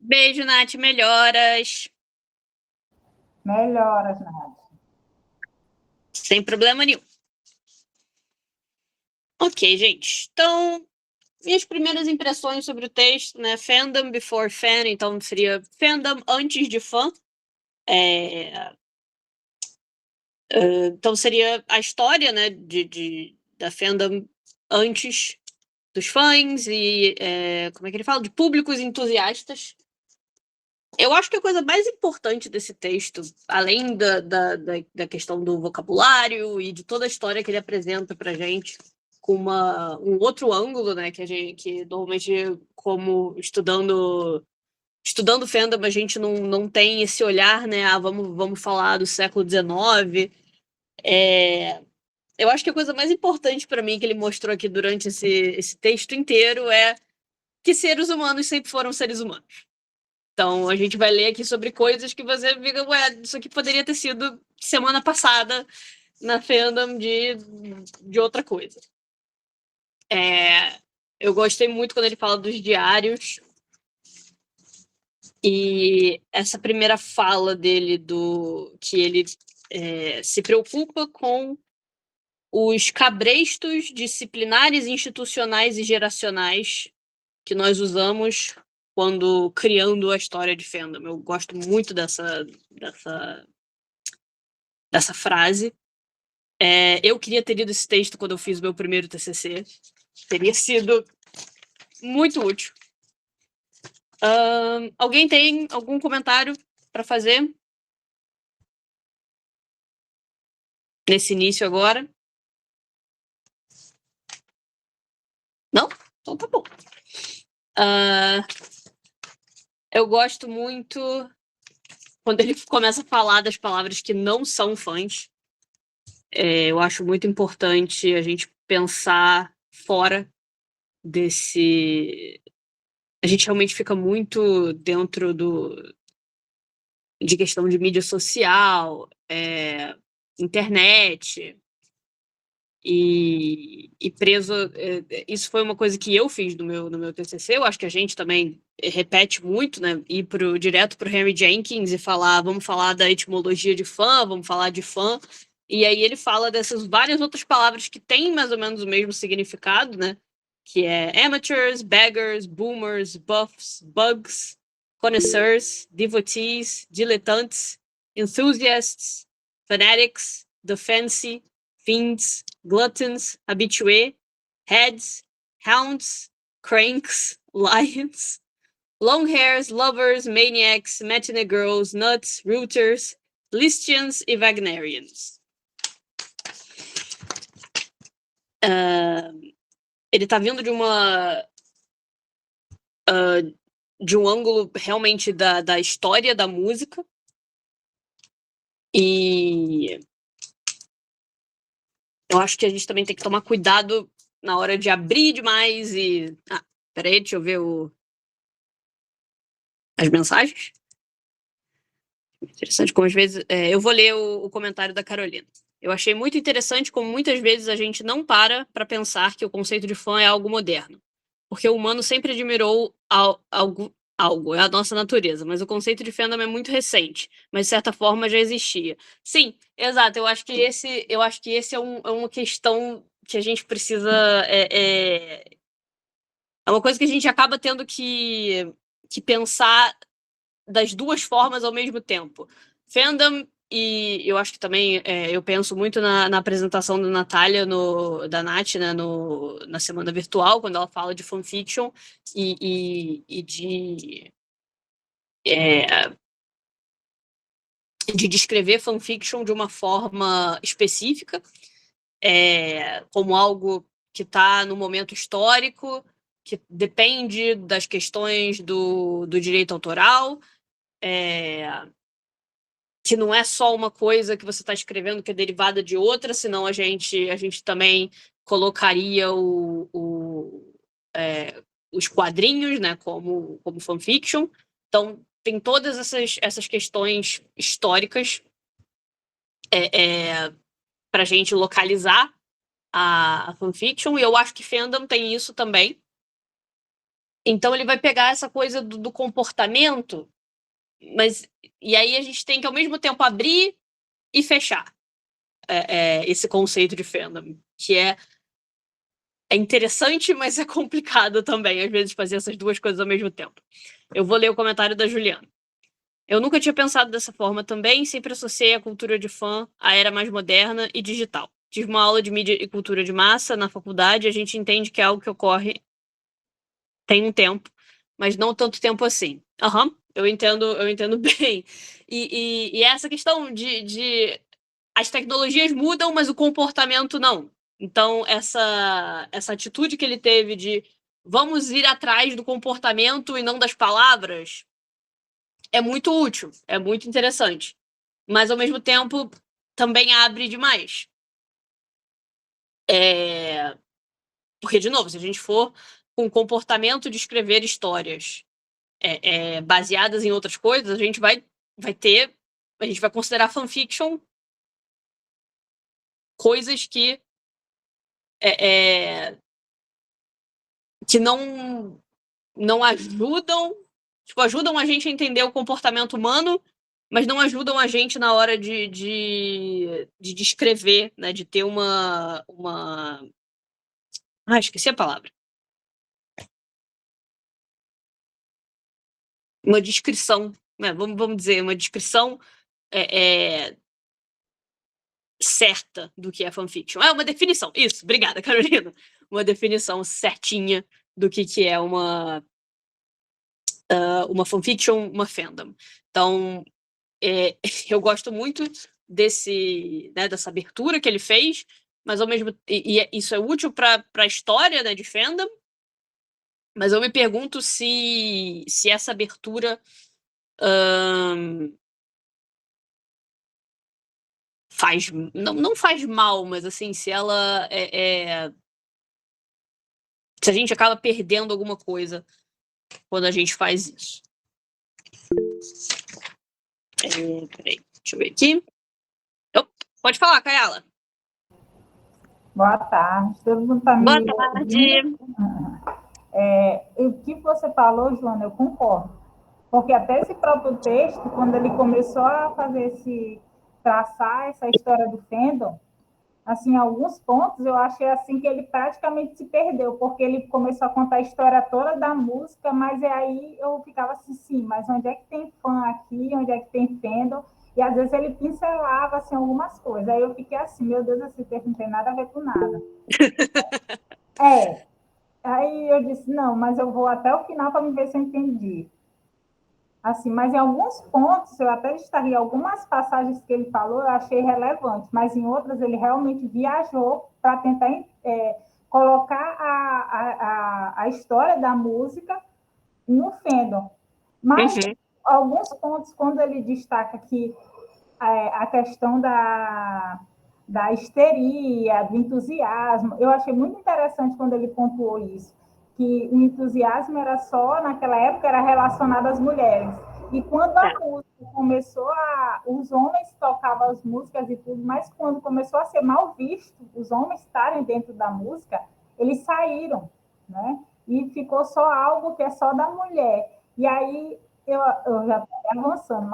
Beijo, Nath, melhoras. Melhoras, Nath. Sem problema nenhum. Ok, gente. Então, minhas primeiras impressões sobre o texto, né? Fandom before fan, então seria fandom antes de fã. Então seria a história, né, da fandom antes dos fãs e, como é que ele fala? De públicos entusiastas. Eu acho que a coisa mais importante desse texto, além da questão do vocabulário e de toda a história que ele apresenta pra gente, com um outro ângulo, né, que normalmente, como estudando fandom, a gente não tem esse olhar, né, vamos falar do século XIX. Eu acho que a coisa mais importante pra mim que ele mostrou aqui durante esse texto inteiro é que seres humanos sempre foram seres humanos. Então, a gente vai ler aqui sobre coisas que você fica, ué, isso aqui poderia ter sido semana passada na fandom de outra coisa. Eu gostei muito quando ele fala dos diários. E essa primeira fala dele, que ele se preocupa com os cabrestos disciplinares, institucionais e geracionais que nós usamos quando criando a história de fandom. Eu gosto muito dessa frase. Eu queria ter lido esse texto quando eu fiz o meu primeiro TCC. Teria sido muito útil. Alguém tem algum comentário para fazer nesse início agora? Não? Então tá bom. Eu gosto muito quando ele começa a falar das palavras que não são fãs. Eu acho muito importante a gente pensar fora desse... A gente realmente fica muito dentro de questão de mídia social, internet, e preso... Isso foi uma coisa que eu fiz no meu TCC, eu acho que a gente também repete muito, né? Ir direto pro Henry Jenkins e vamos falar da etimologia de fã, vamos falar de fã, e aí ele fala dessas várias outras palavras que têm mais ou menos o mesmo significado, né? Que é amateurs, beggars, boomers, buffs, bugs, connoisseurs, devotees, dilettantes, enthusiasts, fanatics, the fancy, fiends, gluttons, habitués, heads, hounds, cranks, lions, long hairs, lovers, maniacs, matinee girls, nuts, rooters, Listians e Wagnerians. Ele tá vindo de um ângulo realmente da história da música, e eu acho que a gente também tem que tomar cuidado na hora de abrir demais e... peraí, deixa eu ver as mensagens. Interessante como às vezes... eu vou ler o comentário da Carolina. Eu achei muito interessante como muitas vezes a gente não para pensar que o conceito de fã é algo moderno. Porque o humano sempre admirou algo, é a nossa natureza, mas o conceito de fandom é muito recente, mas de certa forma já existia. Sim, exato, eu acho que esse é uma questão que a gente precisa... É uma coisa que a gente acaba tendo que pensar das duas formas ao mesmo tempo. Fandom, e eu acho que também eu penso muito na apresentação da Natália, da Nath, né, na Semana Virtual, quando ela fala de fanfiction e de descrever fanfiction de uma forma específica, como algo que está no momento histórico, que depende das questões do direito autoral, que não é só uma coisa que você está escrevendo que é derivada de outra, senão a gente também colocaria os quadrinhos, né, como fanfiction. Então, tem todas essas questões históricas para a gente localizar a fanfiction, e eu acho que fandom tem isso também. Então, ele vai pegar essa coisa do comportamento, e aí a gente tem que, ao mesmo tempo, abrir e fechar esse conceito de fandom, que é interessante, mas é complicado também, às vezes, fazer essas duas coisas ao mesmo tempo. Eu vou ler o comentário da Juliana. Eu nunca tinha pensado dessa forma também, sempre associei a cultura de fã à era mais moderna e digital. Tive uma aula de mídia e cultura de massa na faculdade, e a gente entende que é algo que ocorre tem um tempo, mas não tanto tempo assim. Eu entendo bem. E essa questão de as tecnologias mudam, mas o comportamento não. Então, essa atitude que ele teve de vamos ir atrás do comportamento e não das palavras é muito útil, é muito interessante. Mas, ao mesmo tempo, também abre demais. Porque, de novo, se a gente for com o comportamento de escrever histórias baseadas em outras coisas, a gente vai considerar fanfiction coisas que não ajudam, tipo, ajudam a gente a entender o comportamento humano, mas não ajudam a gente na hora de descrever, né, de ter uma... esqueci a palavra. Uma descrição, né, vamos dizer, uma descrição certa do que é fanfiction. Uma definição. Isso, obrigada, Carolina. Uma definição certinha do que é uma fanfiction, uma fandom. Então, eu gosto muito dessa abertura que ele fez, mas ao mesmo isso é útil para a história, né, de fandom, mas eu me pergunto se essa abertura não faz mal, mas assim, se ela se a gente acaba perdendo alguma coisa quando a gente faz isso. Peraí, deixa eu ver aqui. Pode falar, Kayala. Boa tarde, todo mundo está me ouvindo? Boa tarde. O que você falou, Joana, eu concordo. Porque até esse próprio texto, quando ele começou a traçar essa história do fandom, assim, alguns pontos eu achei assim que ele praticamente se perdeu, porque ele começou a contar a história toda da música, mas aí eu ficava assim, sim, mas onde é que tem fã aqui, onde é que tem fandom? E às vezes ele pincelava assim, algumas coisas. Aí eu fiquei assim, meu Deus, esse texto não tem nada a ver com nada. Aí eu disse, não, mas eu vou até o final para me ver se eu entendi. Assim, mas em alguns pontos, eu até destaquei algumas passagens que ele falou, eu achei relevante, mas em outras ele realmente viajou para tentar colocar a história da música no fandom. Mas alguns pontos, quando ele destaca que a questão da histeria, do entusiasmo, eu achei muito interessante quando ele pontuou isso, que o entusiasmo era só, naquela época, era relacionado às mulheres. E quando a música começou os homens tocavam as músicas e tudo, mas quando começou a ser mal visto os homens estarem dentro da música, eles saíram, né? E ficou só algo que é só da mulher. E aí, eu já estou avançando,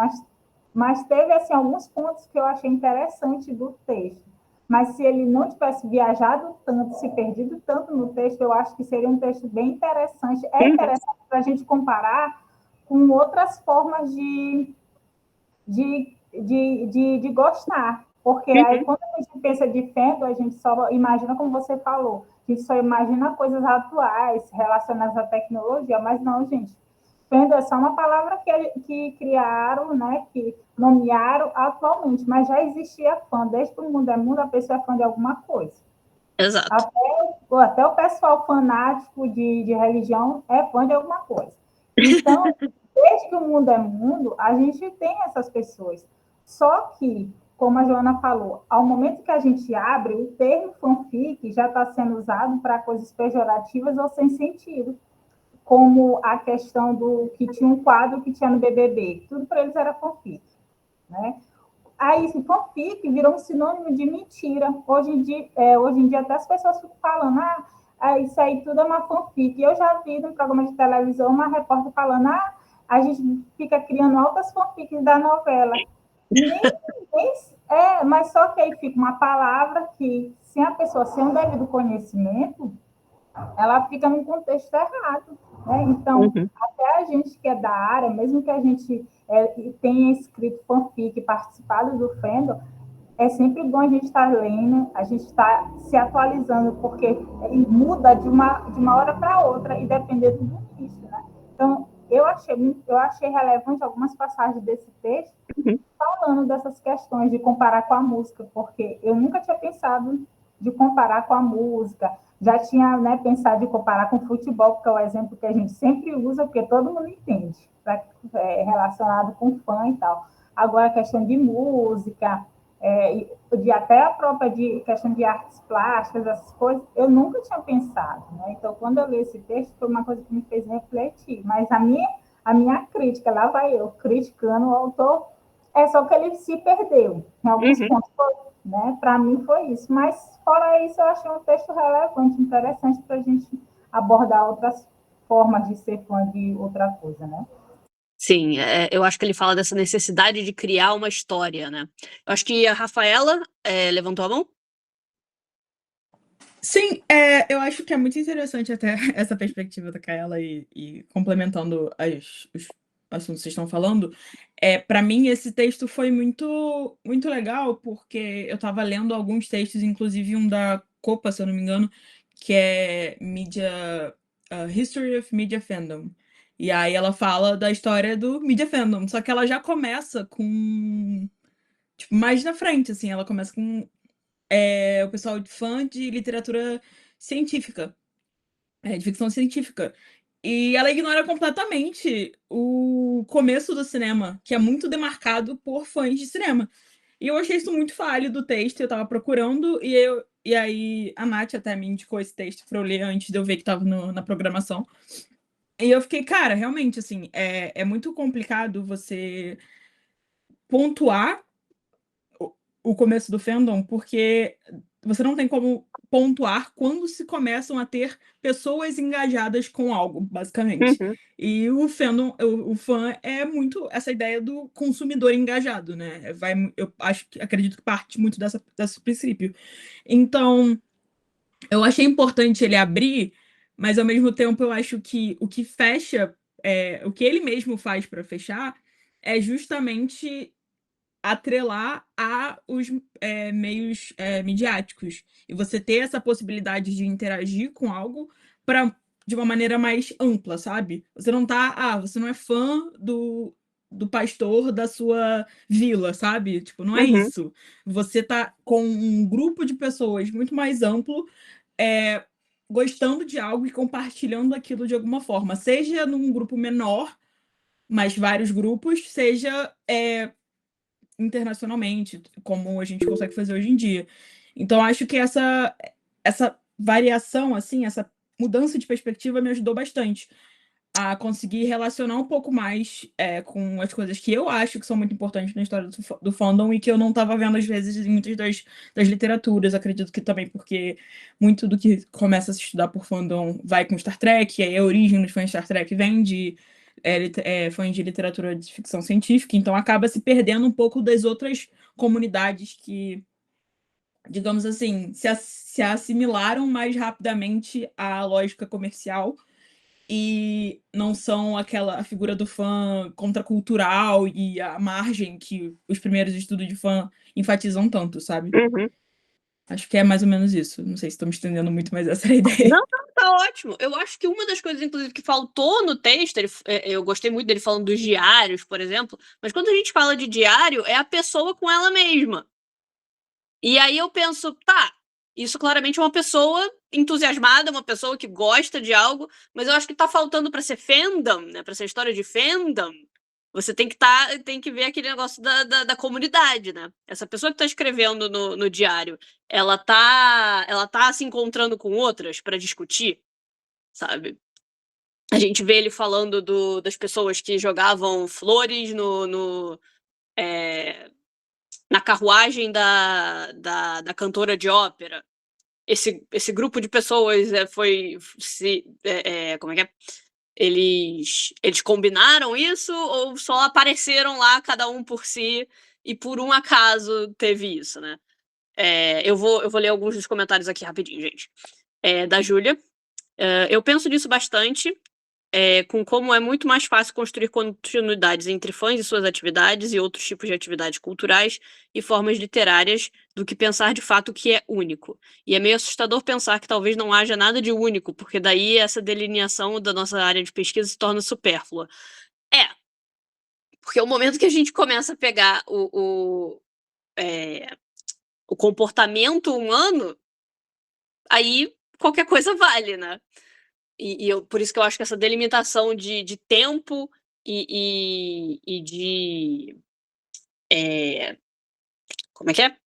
mas teve assim, alguns pontos que eu achei interessante do texto. Mas se ele não tivesse viajado tanto, se perdido tanto no texto, eu acho que seria um texto bem interessante. É interessante para a gente comparar com outras formas de gostar. Porque aí, quando a gente pensa de fandom, a gente só imagina, como você falou, a gente só imagina coisas atuais relacionadas à tecnologia, mas não, gente. Fandom é só uma palavra que criaram, né, que nomearam atualmente, mas já existia fã. Desde que o mundo é mundo, a pessoa é fã de alguma coisa. Exato. Até o pessoal fanático de religião é fã de alguma coisa. Então, desde que o mundo é mundo, a gente tem essas pessoas. Só que, como a Joana falou, ao momento que a gente abre, o termo fanfic já está sendo usado para coisas pejorativas ou sem sentido, como a questão do que tinha um quadro que tinha no BBB. Tudo para eles era fanfic, né? Aí, assim, fanfic virou um sinônimo de mentira. Hoje em dia até as pessoas ficam falando, isso aí tudo é uma fanfic. Eu já vi no programa de televisão uma repórter falando, a gente fica criando altas fanfics da novela. Mas só que aí fica uma palavra que, sem a pessoa sem um devido conhecimento, ela fica num contexto errado. Né? Então, até a gente que é da área, mesmo que a gente tenha escrito fanfic, participado do fandom, é sempre bom a gente estar lendo, a gente estar se atualizando, porque muda de uma hora para outra, e dependendo do nicho. Né? Então, eu achei relevante algumas passagens desse texto, falando dessas questões de comparar com a música, porque eu nunca tinha pensado de comparar com a música, já tinha, né, pensado de comparar com o futebol, porque é o exemplo que a gente sempre usa, porque todo mundo entende, relacionado com fã e tal. Agora, a questão de música, de até a própria questão de artes plásticas, essas coisas, eu nunca tinha pensado. Né? Então, quando eu li esse texto, foi uma coisa que me fez refletir. Mas a minha crítica, lá vai eu, criticando o autor, é só que ele se perdeu. Em alguns pontos, né? Para mim foi isso. Mas, fora isso, eu achei um texto relevante, interessante para a gente abordar outras formas de ser fã de outra coisa, né? Sim, eu acho que ele fala dessa necessidade de criar uma história, né? Eu acho que a Rafaela levantou a mão. Sim, eu acho que é muito interessante até essa perspectiva da Kaela e complementando os assuntos que vocês estão falando. Para mim, esse texto foi muito, muito legal, porque eu estava lendo alguns textos, inclusive um da Copa, se eu não me engano, que é History of Media Fandom. E aí ela fala da história do Media Fandom, só que ela já começa com, tipo, mais na frente, assim, ela começa com o pessoal fã de literatura científica, de ficção científica. E ela ignora completamente o começo do cinema, que é muito demarcado por fãs de cinema. E eu achei isso muito falho do texto, eu tava procurando, e aí a Nath até me indicou esse texto pra eu ler antes de eu ver que tava na programação. E eu fiquei, cara, realmente, assim, é muito complicado você pontuar o começo do fandom, porque você não tem como pontuar quando se começam a ter pessoas engajadas com algo, basicamente. E o fandom, o fã é muito essa ideia do consumidor engajado, né? Eu acredito que parte muito desse princípio. Então, eu achei importante ele abrir, mas ao mesmo tempo eu acho que o que fecha, o que ele mesmo faz para fechar, é justamente atrelar a os meios midiáticos. E você ter essa possibilidade de interagir com algo de uma maneira mais ampla, sabe? Você não é fã do pastor da sua vila, sabe? Tipo, não é isso. Você tá com um grupo de pessoas muito mais amplo, gostando de algo e compartilhando aquilo de alguma forma. Seja num grupo menor, mas vários grupos, seja internacionalmente, como a gente consegue fazer hoje em dia. Então, acho que essa variação, assim, essa mudança de perspectiva me ajudou bastante a conseguir relacionar um pouco mais com as coisas que eu acho que são muito importantes na história do fandom e que eu não estava vendo, às vezes, em muitas das literaturas. Acredito que também porque muito do que começa a se estudar por fandom vai com Star Trek, e aí a origem dos fãs de Star Trek vem de fãs de literatura de ficção científica, então acaba se perdendo um pouco das outras comunidades que, digamos assim, se assimilaram mais rapidamente à lógica comercial e não são a figura do fã contracultural e a margem que os primeiros estudos de fã enfatizam tanto, sabe? Acho que é mais ou menos isso. Não sei se estou me estendendo muito, mas essa é a ideia. Não, tá ótimo. Eu acho que uma das coisas, inclusive, que faltou no texto, eu gostei muito dele falando dos diários, por exemplo, mas quando a gente fala de diário, é a pessoa com ela mesma. E aí eu penso, tá, Isso claramente é uma pessoa entusiasmada, uma pessoa que gosta de algo, mas eu acho que tá faltando para ser fandom, né? Para ser história de fandom, você tem que ver aquele negócio da comunidade, né? Essa pessoa que tá escrevendo no diário, ela tá se encontrando com outras para discutir, sabe? A gente vê ele falando das pessoas que jogavam flores na carruagem da cantora de ópera. Esse grupo de pessoas como é que é? Eles combinaram isso ou só apareceram lá cada um por si e por um acaso teve isso, né? Eu vou ler alguns dos comentários aqui rapidinho, gente. Da Júlia. Eu penso nisso bastante, com como é muito mais fácil construir continuidades entre fãs e suas atividades e outros tipos de atividades culturais e formas literárias do que pensar de fato que é único. E é meio assustador pensar que talvez não haja nada de único, porque daí essa delineação da nossa área de pesquisa se torna supérflua. Porque o momento que a gente começa a pegar o comportamento humano, aí qualquer coisa vale, né? Por isso que eu acho que essa delimitação de tempo e de. Como é que é?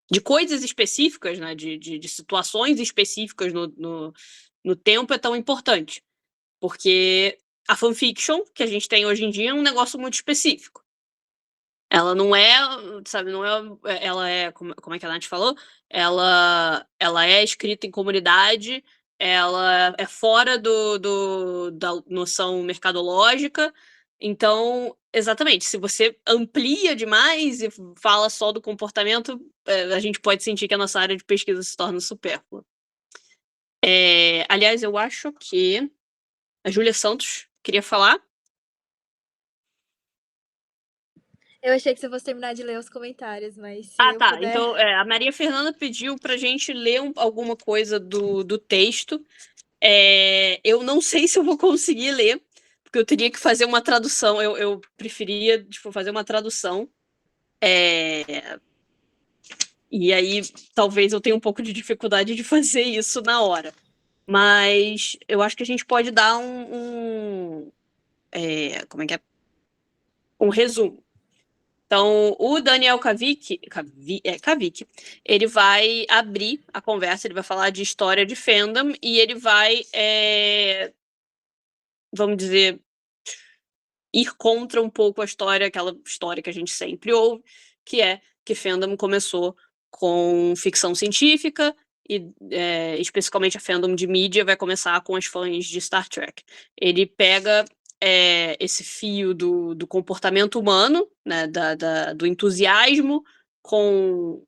De coisas específicas, né? De situações específicas no tempo é tão importante. Porque a fanfiction que a gente tem hoje em dia é um negócio muito específico. Ela não é, sabe, não é. Ela é. Como é que a Nath falou? Ela é escrita em comunidade, ela é fora da noção mercadológica. Então, exatamente, se você amplia demais e fala só do comportamento, a gente pode sentir que a nossa área de pesquisa se torna supérflua. Aliás, eu acho que a Júlia Santos queria falar. Eu achei que você fosse terminar de ler os comentários, mas se eu Tá. puder... Então, a Maria Fernanda pediu pra gente ler alguma coisa do texto. Eu não sei se eu vou conseguir ler, porque eu teria que fazer uma tradução. Eu preferia, fazer uma tradução. E aí, talvez eu tenha um pouco de dificuldade de fazer isso na hora. Mas eu acho que a gente pode dar como é que é? Um resumo. Então, o Daniel Kavik, ele vai abrir a conversa, ele vai falar de história de fandom e ele vai, vamos dizer, ir contra um pouco aquela história que a gente sempre ouve, que é que fandom começou com ficção científica e, especificamente, a fandom de mídia vai começar com as fãs de Star Trek. Ele pega esse fio do comportamento humano, né, do entusiasmo com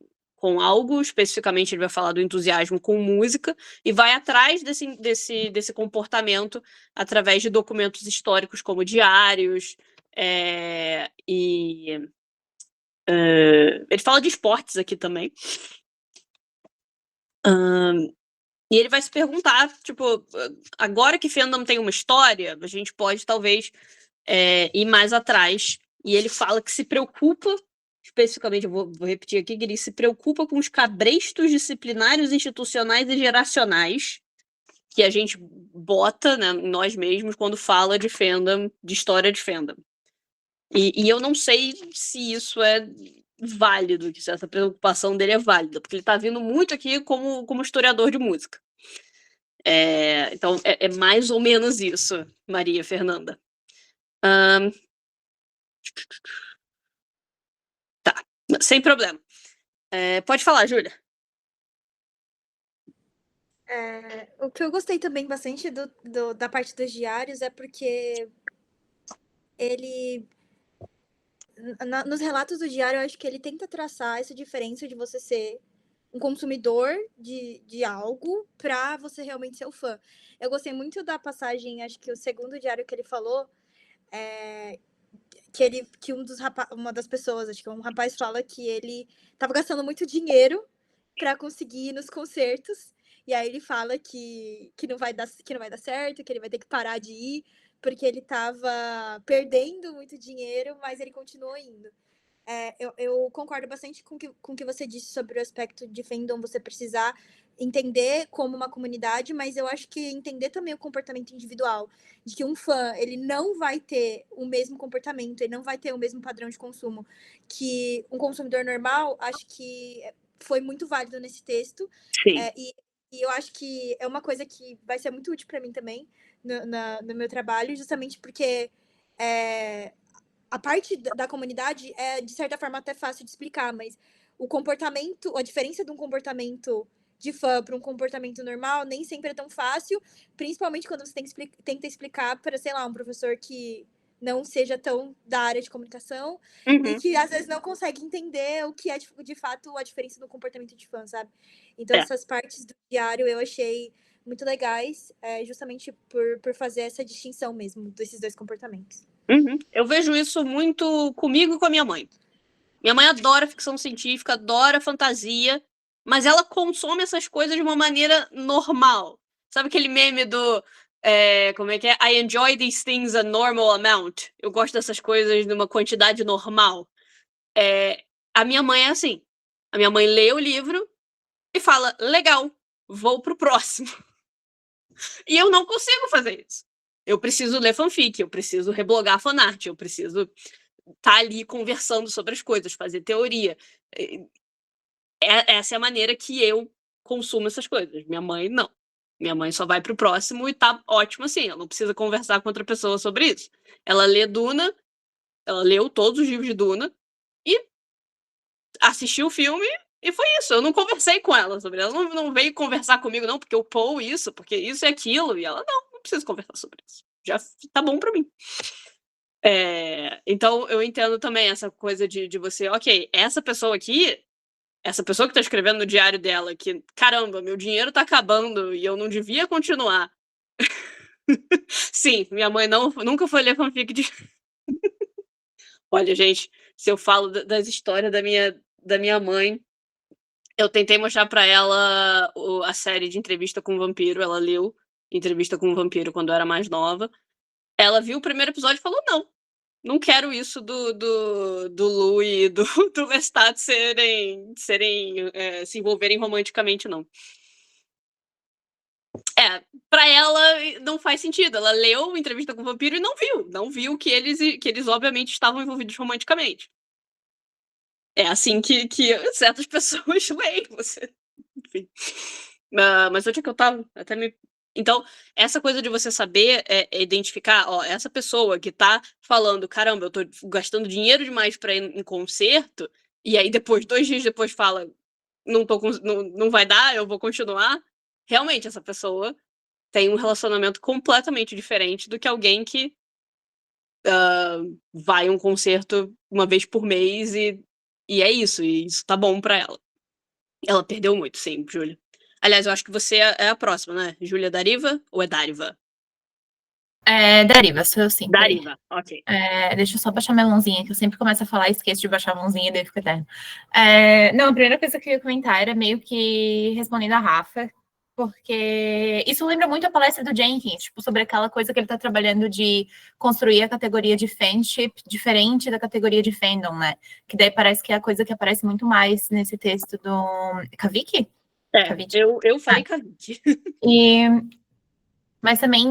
algo, especificamente ele vai falar do entusiasmo com música, e vai atrás desse comportamento através de documentos históricos como diários, ele fala de esportes aqui também. E ele vai se perguntar, agora que fandom tem uma história, a gente pode talvez ir mais atrás. E ele fala que se preocupa, especificamente, eu vou repetir aqui, que ele se preocupa com os cabrestos disciplinares, institucionais e geracionais que a gente bota, né, nós mesmos quando fala de fandom, de história de fandom. E eu não sei se isso é válido, se essa preocupação dele é válida, porque ele está vindo muito aqui como historiador de música. Então, é mais ou menos isso, Maria Fernanda. Tá, sem problema. Pode falar, Júlia. O que eu gostei também bastante da parte dos diários é porque ele... nos relatos do diário, eu acho que ele tenta traçar essa diferença de você ser um consumidor de algo para você realmente ser o fã. Eu gostei muito da passagem, acho que o segundo diário que ele falou, que uma das pessoas, acho que um rapaz fala que ele estava gastando muito dinheiro para conseguir ir nos concertos, e aí ele fala que não vai dar certo, que ele vai ter que parar de ir, porque ele estava perdendo muito dinheiro, mas ele continuou indo. Eu concordo bastante com o que você disse sobre o aspecto de fandom, você precisar entender como uma comunidade, mas eu acho que entender também o comportamento individual, de que um fã, ele não vai ter o mesmo comportamento, ele não vai ter o mesmo padrão de consumo que um consumidor normal, acho que foi muito válido nesse texto. Sim. E eu acho que é uma coisa que vai ser muito útil para mim também no meu trabalho, justamente porque a parte da comunidade é, de certa forma, até fácil de explicar, mas o comportamento, a diferença de um comportamento de fã para um comportamento normal nem sempre é tão fácil, principalmente quando você tenta explicar para, sei lá, um professor que não seja tão da área de comunicação e que às vezes não consegue entender o que é de fato a diferença do comportamento de fã, sabe? Então essas partes do diário eu achei muito legais, justamente por fazer essa distinção mesmo desses dois comportamentos. Eu vejo isso muito comigo e com a minha mãe. Minha mãe adora ficção científica, adora fantasia, mas ela consome essas coisas de uma maneira normal. Sabe aquele meme do... como é que é? I enjoy these things a normal amount. Eu gosto dessas coisas numa quantidade normal. A minha mãe é assim. A minha mãe lê o livro e fala, legal, vou pro próximo. E eu não consigo fazer isso. Eu preciso ler fanfic, eu preciso reblogar fanart, eu preciso estar ali conversando sobre as coisas, fazer teoria. Essa é a maneira que eu consumo essas coisas. Minha mãe, não. Minha mãe só vai pro próximo e tá ótimo assim. Ela não precisa conversar com outra pessoa sobre isso. Ela lê Duna, ela leu todos os livros de Duna e assistiu o filme e foi isso. Eu não conversei com ela sobre ela. Ela não veio conversar comigo, não, porque eu Paul isso, porque isso e aquilo. E ela, não preciso conversar sobre isso. Já tá bom pra mim. Então, eu entendo também essa coisa de você, ok, essa pessoa aqui, essa pessoa que tá escrevendo no diário dela que, caramba, meu dinheiro tá acabando e eu não devia continuar. Sim, minha mãe nunca foi ler fanfic de... Olha, gente, se eu falo das histórias da minha mãe, eu tentei mostrar pra ela a série de Entrevista com o Vampiro, ela leu Entrevista com o Vampiro quando eu era mais nova. Ela viu o primeiro episódio e falou, não quero isso do Lu e do Lestat se envolverem romanticamente, não. Pra ela não faz sentido. Ela leu Entrevista com o Vampiro e não viu que eles obviamente estavam envolvidos romanticamente. É assim que certas pessoas leem você. Enfim. Mas onde é que eu tava? Então, essa coisa de você saber identificar, essa pessoa que tá falando, caramba, eu tô gastando dinheiro demais pra ir em concerto, e aí depois, 2 dias depois fala, não vai dar, eu vou continuar. Realmente, essa pessoa tem um relacionamento completamente diferente do que alguém que vai a um concerto uma vez por mês e é isso, e isso tá bom pra ela. Ela perdeu muito, sim, Júlia. Aliás, eu acho que você é a próxima, né? Júlia Dariva ou é Dariva? Dariva, sou eu sim. Dariva, ok. Deixa eu só baixar minha mãozinha, que eu sempre começo a falar e esqueço de baixar a mãozinha e daí fica eterno. Não, a primeira coisa que eu queria comentar era meio que respondendo a Rafa, porque isso lembra muito a palestra do Jenkins, tipo, sobre aquela coisa que ele tá trabalhando de construir a categoria de fanship diferente da categoria de fandom, né? Que daí parece que é a coisa que aparece muito mais nesse texto do Kavik? Eu falei Kavik. Mas também,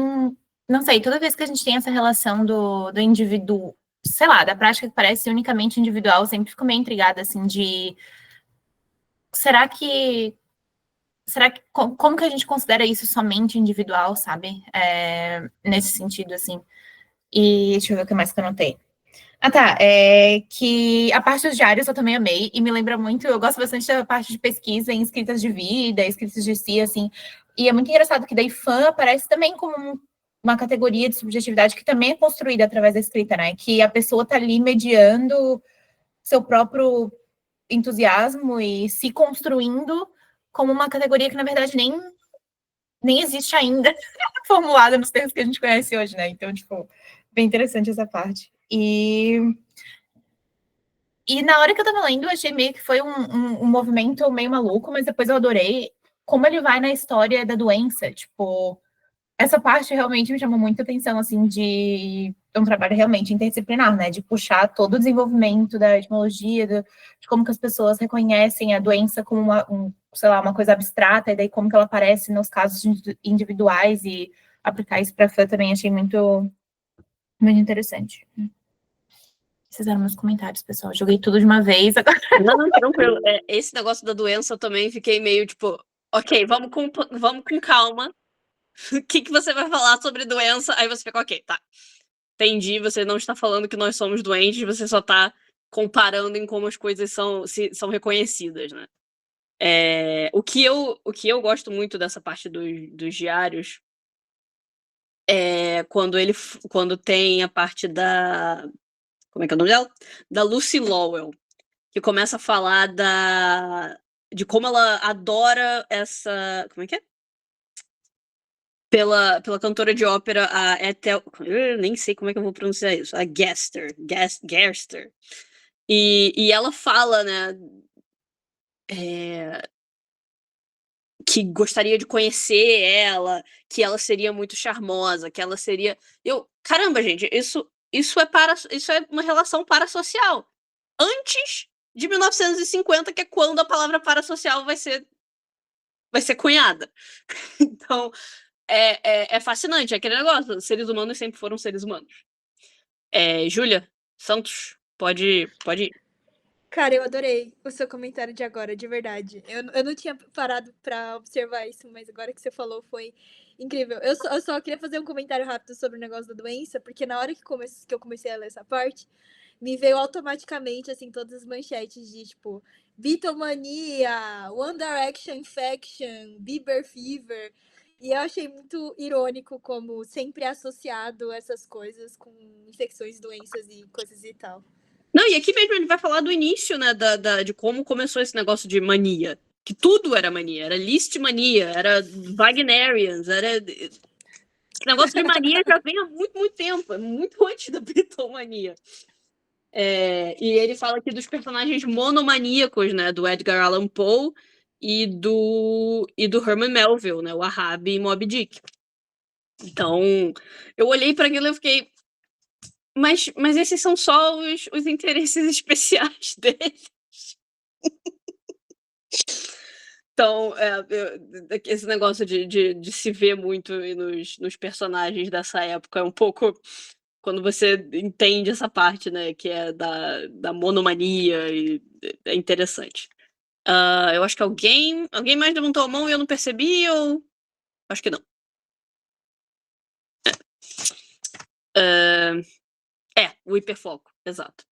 não sei, toda vez que a gente tem essa relação do indivíduo, sei lá, da prática que parece unicamente individual, eu sempre fico meio intrigada, assim, de... Como que a gente considera isso somente individual, sabe? Nesse sentido, assim. E deixa eu ver o que mais que eu anotei. Que a parte dos diários eu também amei, e me lembra muito, eu gosto bastante da parte de pesquisa em escritas de vida, escritas de si, assim, e é muito engraçado que daí fã aparece também como uma categoria de subjetividade que também é construída através da escrita, né, que a pessoa tá ali mediando seu próprio entusiasmo e se construindo como uma categoria que, na verdade, nem existe ainda formulada nos termos que a gente conhece hoje, né, então, tipo, bem interessante essa parte. E na hora que eu tava lendo, eu achei meio que foi um movimento meio maluco, mas depois eu adorei como ele vai na história da doença. Tipo, essa parte realmente me chamou muita atenção, assim, de um trabalho realmente interdisciplinar, né? De puxar todo o desenvolvimento da etimologia, de como que as pessoas reconhecem a doença como sei lá, uma coisa abstrata, e daí como que ela aparece nos casos individuais, e aplicar isso para a FAM também achei muito, muito interessante. Esses eram meus comentários, pessoal. Joguei tudo de uma vez. Agora. Não, tranquilo. Esse negócio da doença eu também fiquei meio tipo, ok, vamos com calma. O que você vai falar sobre doença? Aí você fica, ok, tá. Entendi, você não está falando que nós somos doentes, você só está comparando em como as coisas são reconhecidas, né? O que eu gosto muito dessa parte dos diários é quando tem a parte da... Como é que é o nome dela? Da Lucy Lowell, que começa a falar de como ela adora essa... Como é que é? Pela cantora de ópera, a Ethel... Eu nem sei como é que eu vou pronunciar isso. A Gerster. E ela fala, né? Que gostaria de conhecer ela, que ela seria muito charmosa, que ela seria... Caramba, gente, isso é uma relação parasocial. Antes de 1950, que é quando a palavra parasocial vai ser cunhada. Então, é fascinante, é aquele negócio. Seres humanos sempre foram seres humanos. Júlia Santos, pode ir. Cara, eu adorei o seu comentário de agora, de verdade. Eu não tinha parado pra observar isso, mas agora que você falou foi incrível. Eu só queria fazer um comentário rápido sobre o negócio da doença, porque na hora que eu comecei a ler essa parte, me veio automaticamente, assim, todas as manchetes de, tipo, Beatlemania, One Direction Infection, Bieber Fever. E eu achei muito irônico como sempre é associado essas coisas com infecções, doenças e coisas e tal. Não, e aqui mesmo ele vai falar do início, né, de como começou esse negócio de mania. Que tudo era mania. Era Listmania, era Wagnerians, era... Esse negócio de mania já vem há muito, muito tempo. É muito antes da Beatlemania. E ele fala aqui dos personagens monomaníacos, né, do Edgar Allan Poe e do Herman Melville, né, o Ahab e Moby Dick. Então, eu olhei para aquilo e fiquei... Mas esses são só os interesses especiais deles. Então, esse negócio de se ver muito nos personagens dessa época é um pouco... Quando você entende essa parte, né, que é da monomania, e é interessante. Eu acho que alguém mais levantou a mão e eu não percebi, ou... Acho que não. O hiperfoco, exato.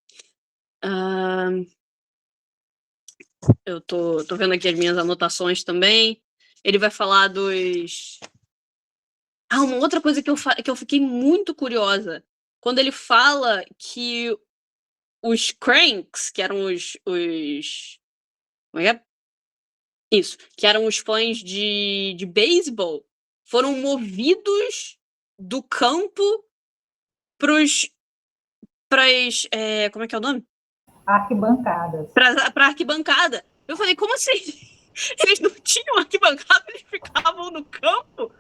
Eu tô vendo aqui as minhas anotações também. Ele vai falar dos... uma outra coisa que eu fiquei muito curiosa. Quando ele fala que os Cranks, que eram os como é que é? Isso, que eram os fãs de beisebol, foram movidos do campo pras... como é que é o nome? Arquibancadas. Pra arquibancada. Eu falei, como assim? Eles não tinham arquibancada, eles ficavam no campo?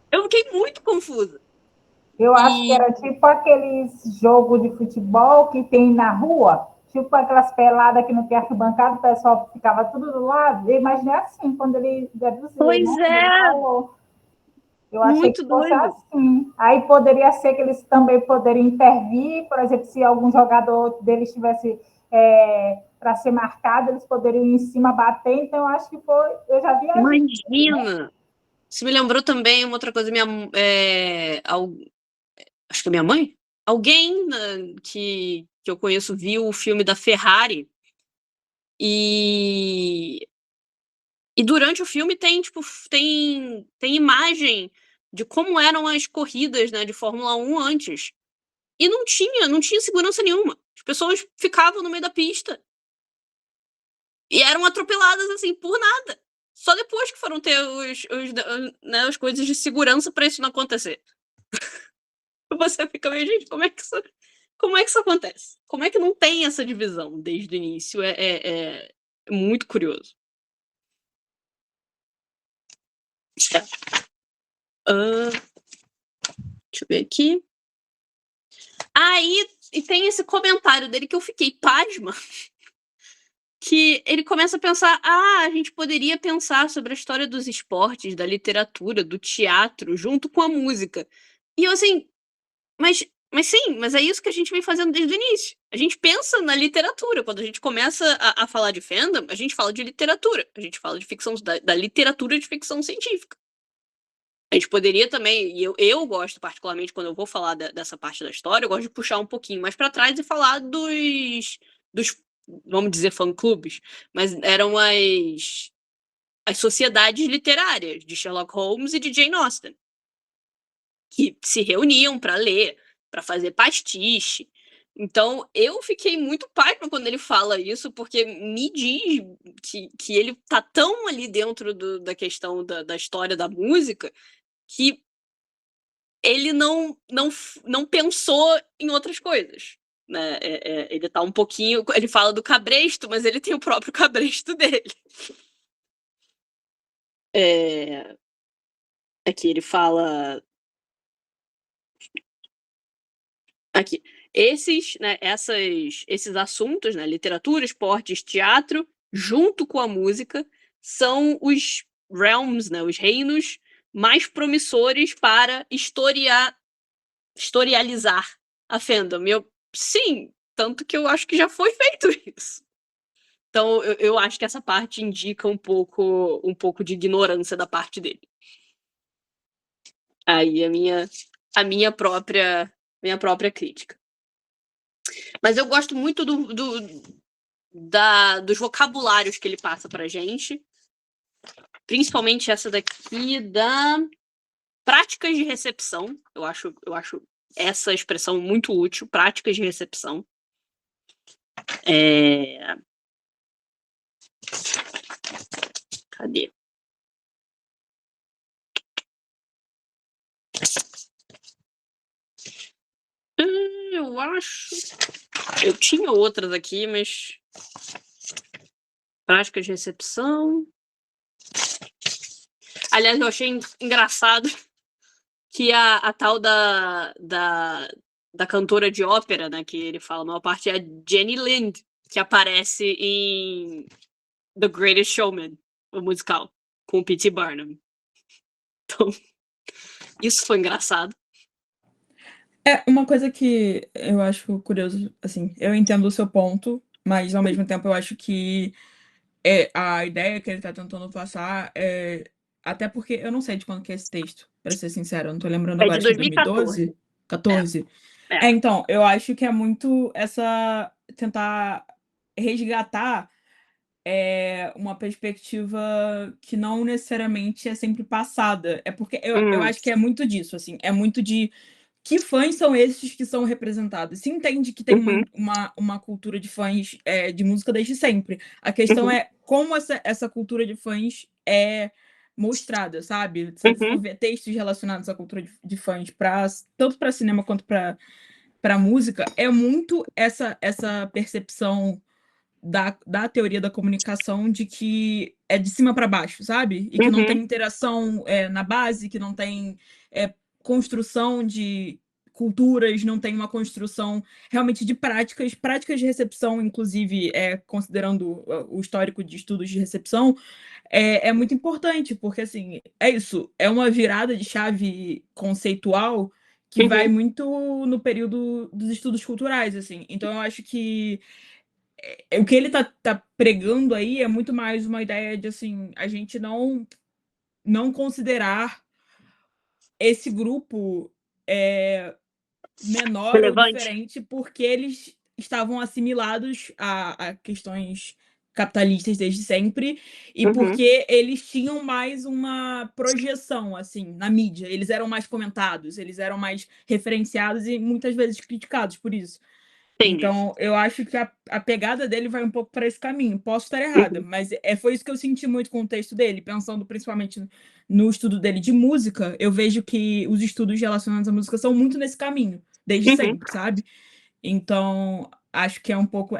Eu fiquei muito confusa. Eu acho que era tipo aqueles jogos de futebol que tem na rua, tipo aquelas peladas que não tem arquibancada, o pessoal ficava tudo do lado. Eu imaginei assim, quando ele deduziu. Pois né? é! Ele falou. Eu achei Muito que fosse doido. assim. Aí poderia ser que eles também poderiam intervir, por exemplo, se algum jogador deles tivesse para ser marcado, eles poderiam ir em cima bater. Então, eu acho que foi. Eu já vi. Imagina! Isso me lembrou também uma outra coisa. Acho que é minha mãe? Alguém, né, que eu conheço viu o filme da Ferrari. E durante o filme tem imagem de como eram as corridas, né, de Fórmula 1 antes. E não tinha segurança nenhuma. As pessoas ficavam no meio da pista. E eram atropeladas, assim, por nada. Só depois que foram ter as coisas de segurança para isso não acontecer. Você fica meio, gente, como é que isso acontece? Como é que não tem essa divisão desde o início? É muito curioso. Deixa eu ver aqui. Aí, e tem esse comentário dele que eu fiquei pasma, que ele começa a pensar, a gente poderia pensar sobre a história dos esportes, da literatura, do teatro, junto com a música. E eu assim, mas sim, mas é isso que a gente vem fazendo desde o início. A gente pensa na literatura. Quando a gente começa a falar de fandom, a gente fala de literatura. A gente fala de ficção, da literatura de ficção científica. A gente poderia também, e eu gosto particularmente quando eu vou falar dessa parte da história, eu gosto de puxar um pouquinho mais para trás e falar dos, vamos dizer, fã-clubes, mas eram as sociedades literárias de Sherlock Holmes e de Jane Austen, que se reuniam para ler, para fazer pastiche. Então, eu fiquei muito pasma quando ele fala isso, porque me diz que ele tá tão ali dentro da questão da história da música que ele não pensou em outras coisas. Né? Ele tá um pouquinho. Ele fala do cabresto, mas ele tem o próprio cabresto dele. Aqui ele fala. Aqui. Esses assuntos, né, literatura, esportes, teatro, junto com a música, são os realms, né, os reinos mais promissores para historializar a fandom. Sim, tanto que eu acho que já foi feito isso. Então, eu acho que essa parte indica um pouco de ignorância da parte dele. Aí a minha própria crítica. Mas eu gosto muito dos vocabulários que ele passa pra gente. Principalmente essa daqui da práticas de recepção. Eu acho essa expressão muito útil, práticas de recepção. Cadê? Eu acho. Eu tinha outras aqui, mas. Práticas de recepção. Aliás, eu achei engraçado que a tal da cantora de ópera, né, que ele fala, a maior parte é a Jenny Lind, que aparece em The Greatest Showman, o musical, com o P.T. Barnum. Então, isso foi engraçado. Uma coisa que eu acho curioso, assim, eu entendo o seu ponto, mas ao mesmo tempo eu acho que a ideia que ele tá tentando passar até porque eu não sei de quando que é esse texto, para ser sincero, eu não tô lembrando agora, de acho que 2014. 14? Então, eu acho que é muito tentar resgatar uma perspectiva que não necessariamente é sempre passada. É porque eu acho que é muito disso, assim, é muito de que fãs são esses que são representados. Se entende que tem uma cultura de fãs de música desde sempre. A questão é como essa cultura de fãs é mostrada, sabe? Se você for ver textos relacionados à cultura de fãs, tanto para cinema quanto para música, é muito essa percepção da teoria da comunicação de que é de cima para baixo, sabe? E que não tem interação na base, que não tem construção de culturas, não tem uma construção realmente de práticas de recepção, inclusive, considerando o histórico de estudos de recepção, é muito importante, porque, assim, é isso, é uma virada de chave conceitual que vai muito no período dos estudos culturais, assim. Então, eu acho que o que ele tá pregando aí é muito mais uma ideia de, assim, a gente não considerar esse grupo menor Relevante. ou diferente porque eles estavam assimilados a questões capitalistas desde sempre e porque eles tinham mais uma projeção, assim, na mídia. Eles eram mais comentados, eles eram mais referenciados e muitas vezes criticados por isso. Entendi. Então, eu acho que a pegada dele vai um pouco para esse caminho. Posso estar errada, mas foi isso que eu senti muito com o texto dele, pensando principalmente no estudo dele de música. Eu vejo que os estudos relacionados à música são muito nesse caminho, desde sempre, sabe? Então, acho que é um pouco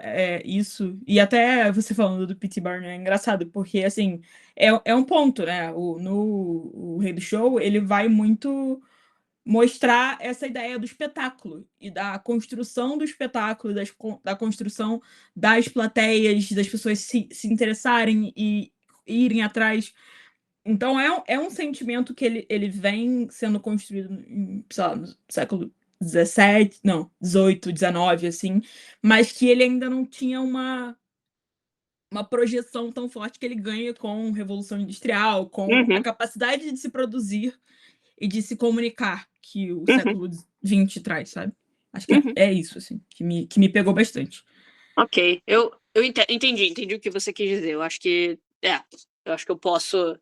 isso. E até você falando do P.T. Barnum é engraçado, porque, assim, é um ponto, né? O Rei do Show, ele vai muito mostrar essa ideia do espetáculo e da construção do espetáculo, da construção das plateias, das pessoas se interessarem e irem atrás. Então, é um sentimento que ele vem sendo construído sei lá, no século XVII, não, XVIII, XIX, assim, mas que ele ainda não tinha uma projeção tão forte que ele ganha com Revolução Industrial, com a capacidade de se produzir e de se comunicar que o século XX traz, sabe? Acho que é isso, assim, que me pegou bastante. Ok, eu entendi o que você quis dizer. Eu acho que eu posso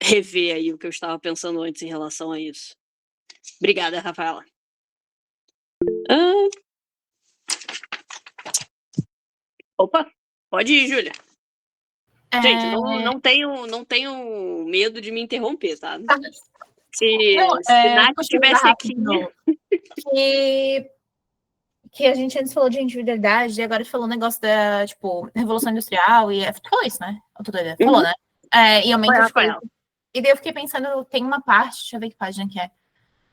rever aí o que eu estava pensando antes em relação a isso. Obrigada, Rafaela. Opa, pode ir, Júlia. Gente, não tenho medo de me interromper, tá? Se Nath estivesse aqui... Que a gente antes falou de individualidade, e agora falou um negócio da, tipo, Revolução Industrial, e falou isso, né? Falou, né? E aumenta as coisas. E daí eu fiquei pensando, tem uma parte, deixa eu ver que página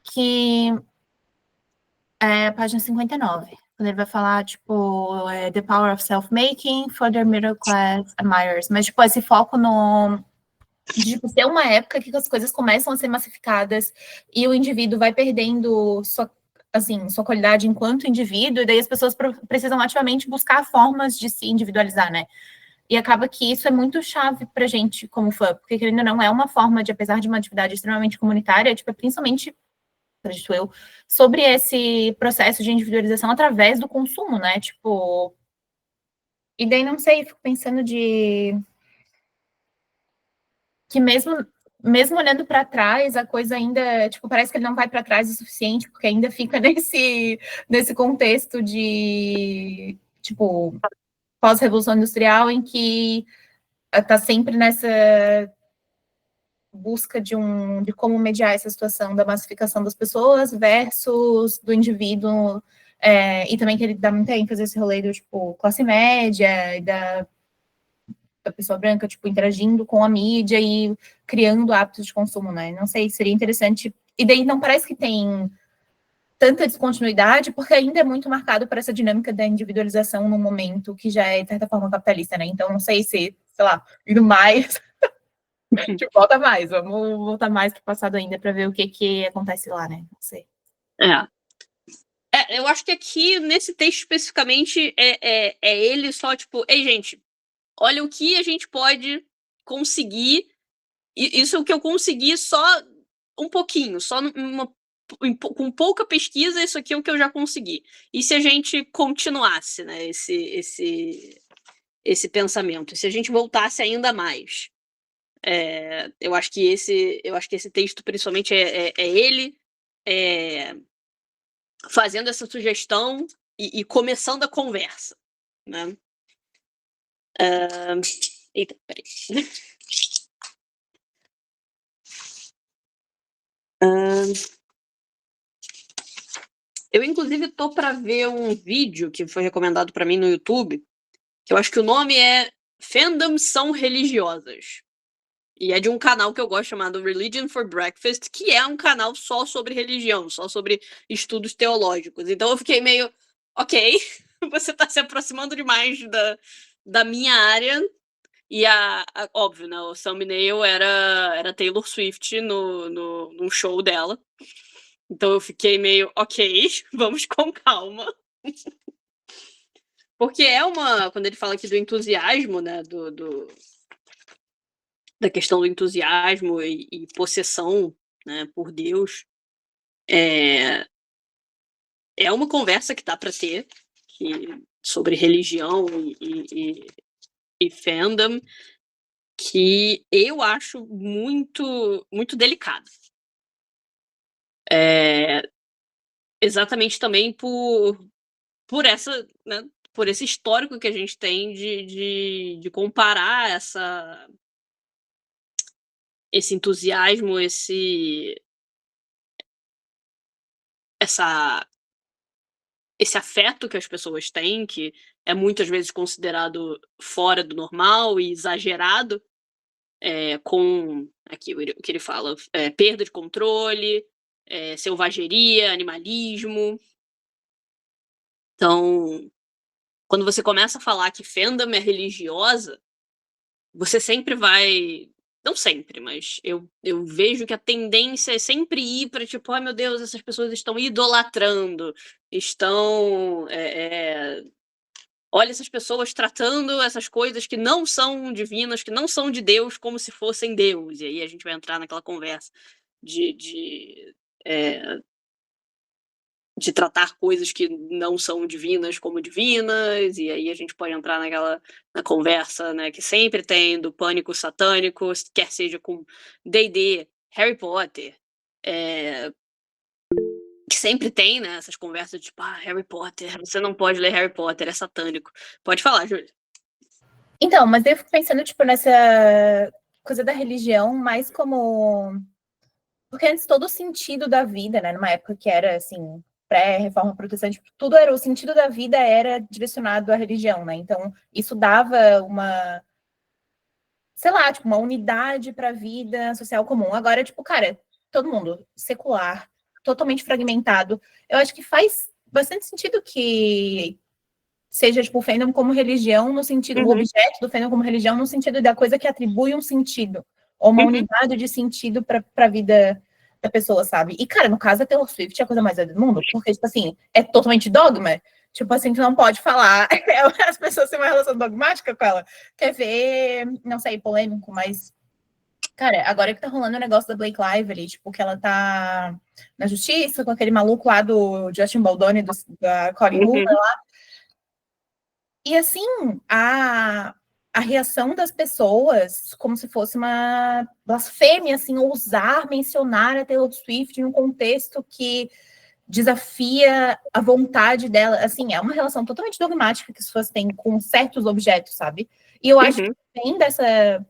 que é a página 59, quando ele vai falar, tipo, The Power of Self-Making for the Middle Class Admirers. Mas, tipo, esse foco de tipo, ter uma época que as coisas começam a ser massificadas e o indivíduo vai perdendo sua qualidade enquanto indivíduo, e daí as pessoas precisam ativamente buscar formas de se individualizar, né? E acaba que isso é muito chave pra gente como fã, porque ainda não é uma forma de, apesar de uma atividade extremamente comunitária, tipo, principalmente, acredito eu, sobre esse processo de individualização através do consumo, né? Tipo, e daí não sei, fico pensando que mesmo olhando para trás, a coisa ainda, tipo, parece que ele não vai para trás o suficiente, porque ainda fica nesse contexto de, tipo, pós-revolução industrial, em que está sempre nessa busca de como mediar essa situação da massificação das pessoas versus do indivíduo, e também que ele dá muita ênfase a esse rolê do, tipo, classe média e da pessoa branca, tipo, interagindo com a mídia e criando hábitos de consumo, né? Não sei, seria interessante. E daí não parece que tem tanta descontinuidade, porque ainda é muito marcado por essa dinâmica da individualização no momento que já é, de certa forma, capitalista, né? Então, não sei se, sei lá, indo mais, tipo, volta mais, vamos voltar mais pro passado ainda para ver o que acontece lá, né? Não sei. Eu acho que aqui, nesse texto especificamente, é ele só, tipo, ei, gente, olha o que a gente pode conseguir. Isso é o que eu consegui só um pouquinho, só com pouca pesquisa, isso aqui é o que eu já consegui. E se a gente continuasse, né, esse pensamento, e se a gente voltasse ainda mais? Eu acho que esse texto, principalmente, é ele fazendo essa sugestão e começando a conversa, né? Eita, peraí. Eu, inclusive, tô para ver um vídeo que foi recomendado para mim no YouTube, que eu acho que o nome é Fandoms São Religiosas. E é de um canal que eu gosto chamado Religion for Breakfast, que é um canal só sobre religião, só sobre estudos teológicos. Então eu fiquei meio, ok, você tá se aproximando demais da minha área. E óbvio, né, o thumbnail era Taylor Swift num show dela. Então eu fiquei meio, ok, vamos com calma. Porque quando ele fala aqui do entusiasmo, né, da questão do entusiasmo e possessão, né, por Deus, é uma conversa que dá para ter sobre religião e fandom, que eu acho muito, muito delicada. Exatamente também por essa, né, por esse histórico que a gente tem de comparar esse entusiasmo, esse afeto que as pessoas têm, que é muitas vezes considerado fora do normal e exagerado, com aqui o que ele fala, perda de controle, selvageria, animalismo. Então, quando você começa a falar que fandom é religiosa, você sempre vai... Não sempre, mas eu vejo que a tendência é sempre ir para tipo, ai meu Deus, essas pessoas estão idolatrando, estão... olha essas pessoas tratando essas coisas que não são divinas, que não são de Deus, como se fossem Deus. E aí a gente vai entrar naquela conversa de tratar coisas que não são divinas como divinas, e aí a gente pode entrar na conversa, né, que sempre tem do pânico satânico, quer seja com D&D, Harry Potter, que sempre tem, né, essas conversas de tipo, Harry Potter, você não pode ler Harry Potter, é satânico. Pode falar, Júlia. Então, mas eu fico pensando, tipo, nessa coisa da religião mais como... Porque antes todo o sentido da vida, né, numa época que era, assim, pré-reforma protestante, tudo era... O sentido da vida era direcionado à religião, né? Então, isso dava uma... sei lá, tipo, uma unidade para a vida social comum. Agora, tipo, cara, todo mundo secular, totalmente fragmentado. Eu acho que faz bastante sentido que seja, tipo, o fandom como religião no sentido, o objeto do fandom como religião no sentido da coisa que atribui um sentido, ou uma unidade de sentido para a vida da pessoa, sabe? E, cara, no caso da Taylor Swift é a coisa mais doida do mundo, porque, tipo assim, é totalmente dogma. Tipo assim, tu não pode falar, as pessoas têm uma relação dogmática com ela. Quer ver, não sei, polêmico, mas... Cara, agora que tá rolando o negócio da Blake Lively, tipo, que ela tá na justiça com aquele maluco lá do Justin Baldoni, da Cory Hoover lá. E assim, a reação das pessoas, como se fosse uma blasfêmia, assim, ousar mencionar a Taylor Swift em um contexto que desafia a vontade dela. Assim, é uma relação totalmente dogmática que as pessoas têm com certos objetos, sabe? E eu acho que vem dessa...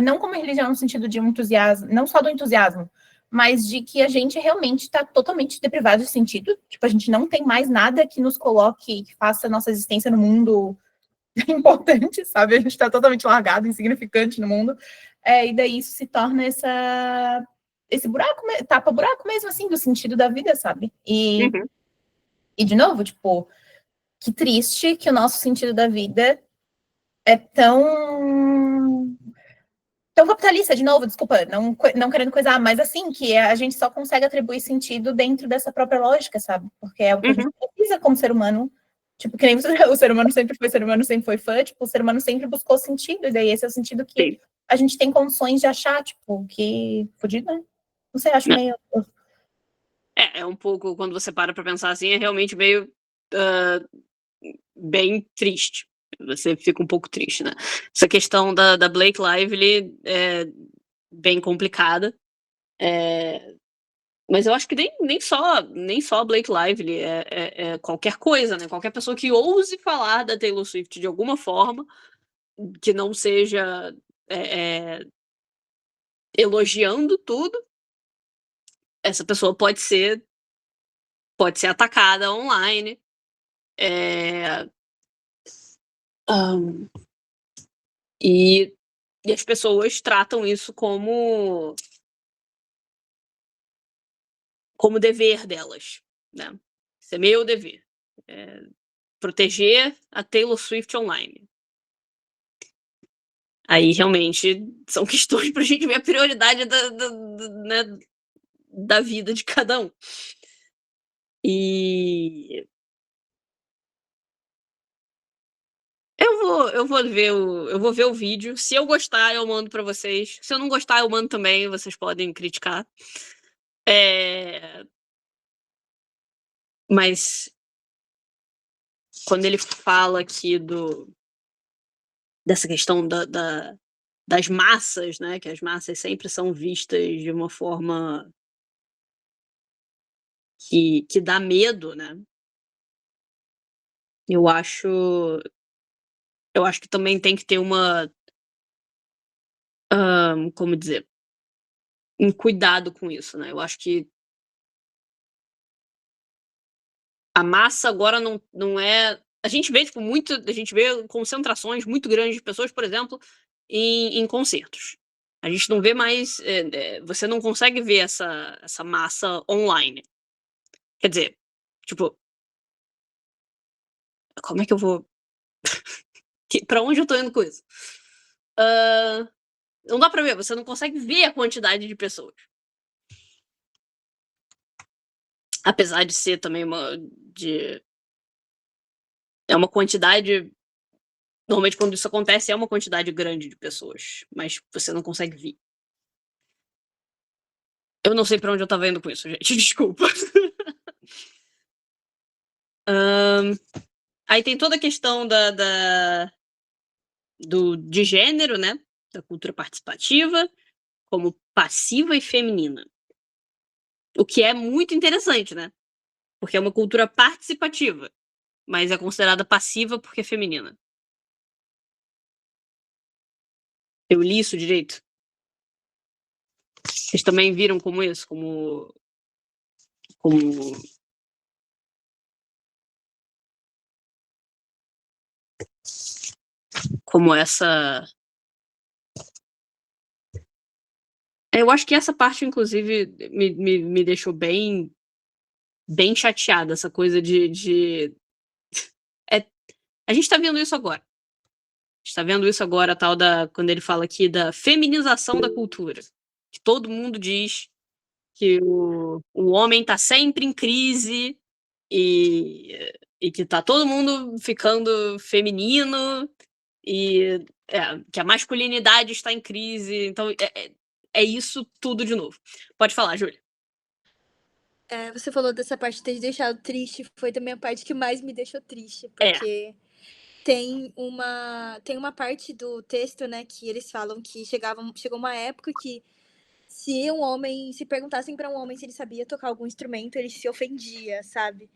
Não como religião no sentido de um entusiasmo, não só do entusiasmo, mas de que a gente realmente está totalmente deprivado de sentido. Tipo, a gente não tem mais nada que nos coloque, que faça a nossa existência no mundo importante, sabe? A gente está totalmente largado, insignificante no mundo. E daí isso se torna esse buraco, tapa-buraco mesmo, assim, do sentido da vida, sabe? E de novo, tipo, que triste que o nosso sentido da vida é tão capitalista, de novo, desculpa, não querendo coisar, mas assim, que a gente só consegue atribuir sentido dentro dessa própria lógica, sabe? Porque é o que a gente precisa como ser humano. Tipo, que nem o ser humano sempre foi ser humano, sempre foi fã, tipo, o ser humano sempre buscou sentido, e daí esse é o sentido que a gente tem condições de achar, tipo, que... Fudido, né? Não sei, acho meio... É um pouco, quando você para pra pensar assim, é realmente meio bem triste. Você fica um pouco triste, né? Essa questão da Blake Lively é bem complicada. Mas eu acho que nem só a Blake Lively, é qualquer coisa, né? Qualquer pessoa que ouse falar da Taylor Swift de alguma forma, que não seja elogiando tudo, essa pessoa pode ser atacada online. E as pessoas tratam isso como dever delas, né? Isso é meu dever. Proteger a Taylor Swift online. Aí, realmente, são questões pra gente ver a prioridade né, da vida de cada um. E... Eu vou ver o vídeo. Se eu gostar, eu mando pra vocês. Se eu não gostar, eu mando também. Vocês podem criticar. Mas quando ele fala aqui dessa questão das massas, né? Que as massas sempre são vistas de uma forma que dá medo, né? Eu acho que também tem que ter como dizer, um cuidado com isso, né? Eu acho que a massa agora não é... A gente vê, tipo, a gente vê concentrações muito grandes de pessoas, por exemplo, em concertos. A gente não vê mais. Você não consegue ver essa massa online. Quer dizer, tipo. Como é que eu vou. Pra onde eu tô indo com isso? Não dá pra ver, você não consegue ver a quantidade de pessoas. Apesar de ser também é uma quantidade. Normalmente, quando isso acontece, é uma quantidade grande de pessoas. Mas você não consegue ver. Eu não sei pra onde eu tava indo com isso, gente. Desculpa. Aí tem toda a questão de gênero, né? Da cultura participativa, como passiva e feminina. O que é muito interessante, né? Porque é uma cultura participativa, mas é considerada passiva porque é feminina. Eu li isso direito? Vocês também viram como isso? Como essa. Eu acho que essa parte, inclusive, me deixou bem chateada, essa coisa de... A gente tá vendo isso agora. A gente tá vendo isso agora, quando ele fala aqui da feminização da cultura. Que todo mundo diz que o homem tá sempre em crise e que tá todo mundo ficando feminino e que a masculinidade está em crise. Então, é isso tudo de novo. Pode falar, Júlia. Você falou dessa parte de ter deixado triste, foi também a parte que mais me deixou triste, porque tem uma parte do texto, né, que eles falam que chegou uma época que se perguntassem para um homem se ele sabia tocar algum instrumento, ele se ofendia, sabe?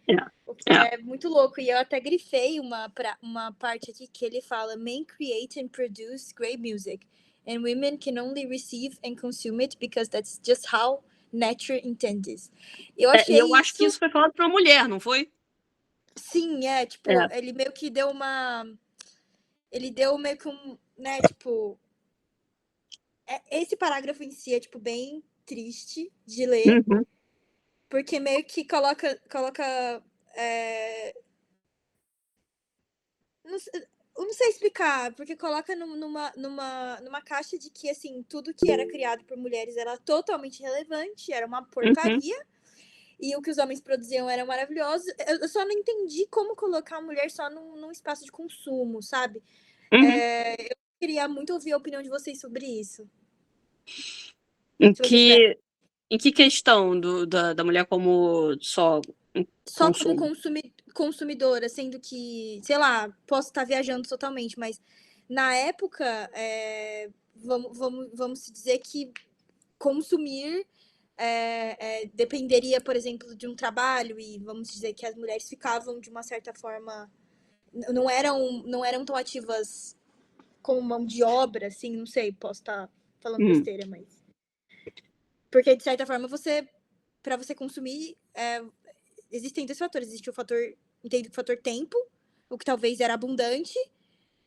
O que é muito louco. E eu até grifei uma parte aqui que ele fala: Men create and produce great music, and women can only receive and consume it because that's just how nature intends. Eu achei acho que isso foi falado pra uma mulher, não foi? Sim, tipo, ele meio que deu ele deu meio que né, tipo... Esse parágrafo em si é, tipo, bem triste de ler, porque meio que coloca não sei explicar, porque coloca numa caixa de que, assim, tudo que era criado por mulheres era totalmente relevante, era uma porcaria, e o que os homens produziam era maravilhoso. Eu só não entendi como colocar a mulher só num espaço de consumo, sabe? Eu queria muito ouvir a opinião de vocês sobre isso. Em que questão da mulher como só como consumidora, sendo que, sei lá, posso estar viajando totalmente, mas na época, vamos dizer que consumir dependeria, por exemplo, de um trabalho, e vamos dizer que as mulheres ficavam de uma certa forma, não eram tão ativas como mão de obra, assim, não sei, posso estar falando besteira, mas... Porque, de certa forma, para você consumir, existem dois fatores. Existe o fator, entendo que o fator tempo, o que talvez era abundante,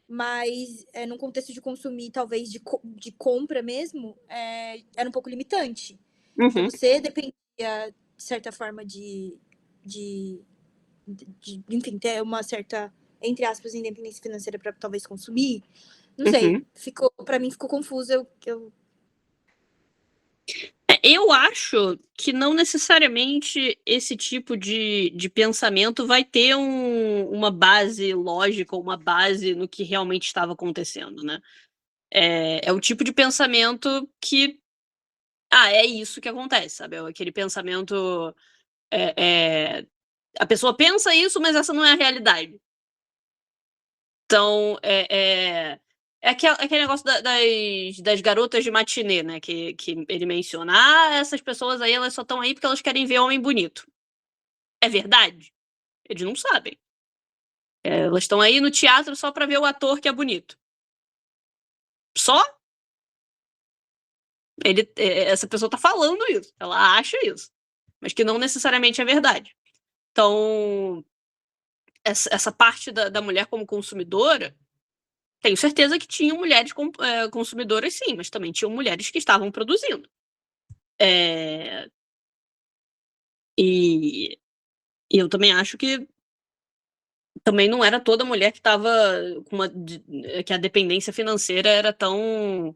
mas num contexto de consumir, talvez de compra mesmo, era um pouco limitante. Então, você dependia, de certa forma, de enfim, ter uma certa, entre aspas, independência financeira para talvez consumir. Não sei, para mim ficou confuso. Eu acho que não necessariamente esse tipo de pensamento vai ter uma base lógica, uma base no que realmente estava acontecendo, né? É o tipo de pensamento que... é isso que acontece, sabe? É aquele pensamento... a pessoa pensa isso, mas essa não é a realidade. Então, aquele negócio das garotas de matinê, né? Que ele menciona. Essas pessoas aí, elas só estão aí porque elas querem ver homem bonito. É verdade? Eles não sabem. Elas estão aí no teatro só pra ver o ator que é bonito. Só? Essa pessoa tá falando isso. Ela acha isso. Mas que não necessariamente é verdade. Então, essa parte da mulher como consumidora tenho certeza que tinham mulheres consumidoras, sim, mas também tinham mulheres que estavam produzindo. E eu também acho que também não era toda mulher que estava com que a dependência financeira era tão.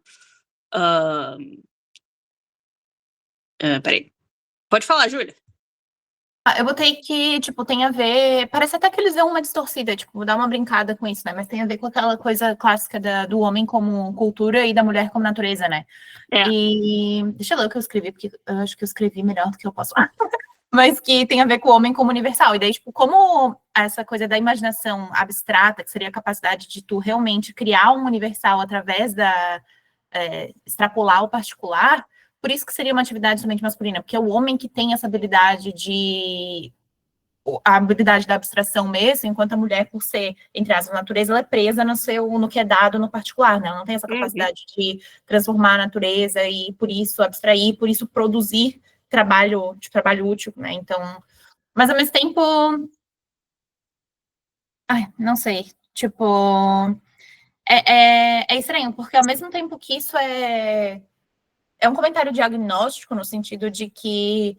Peraí. Pode falar, Júlia. Eu botei que, tipo, tem a ver. Parece até que eles dão uma distorcida, tipo, dá uma brincada com isso, né? Mas tem a ver com aquela coisa clássica do homem como cultura e da mulher como natureza, né? E deixa eu ler o que eu escrevi, porque eu acho que eu escrevi melhor do que eu posso. Mas que tem a ver com o homem como universal. E daí, tipo, como essa coisa da imaginação abstrata, que seria a capacidade de tu realmente criar um universal através extrapolar o particular, por isso que seria uma atividade somente masculina, porque é o homem que tem essa habilidade a habilidade da abstração mesmo, enquanto a mulher, por ser, entre aspas, natureza, ela é presa no que é dado no particular, né? Ela não tem essa capacidade de transformar a natureza e, por isso, abstrair, por isso, produzir trabalho útil, né? Então, mas ao mesmo tempo, não sei, tipo, é estranho, porque ao mesmo tempo que isso é um comentário diagnóstico, no sentido de que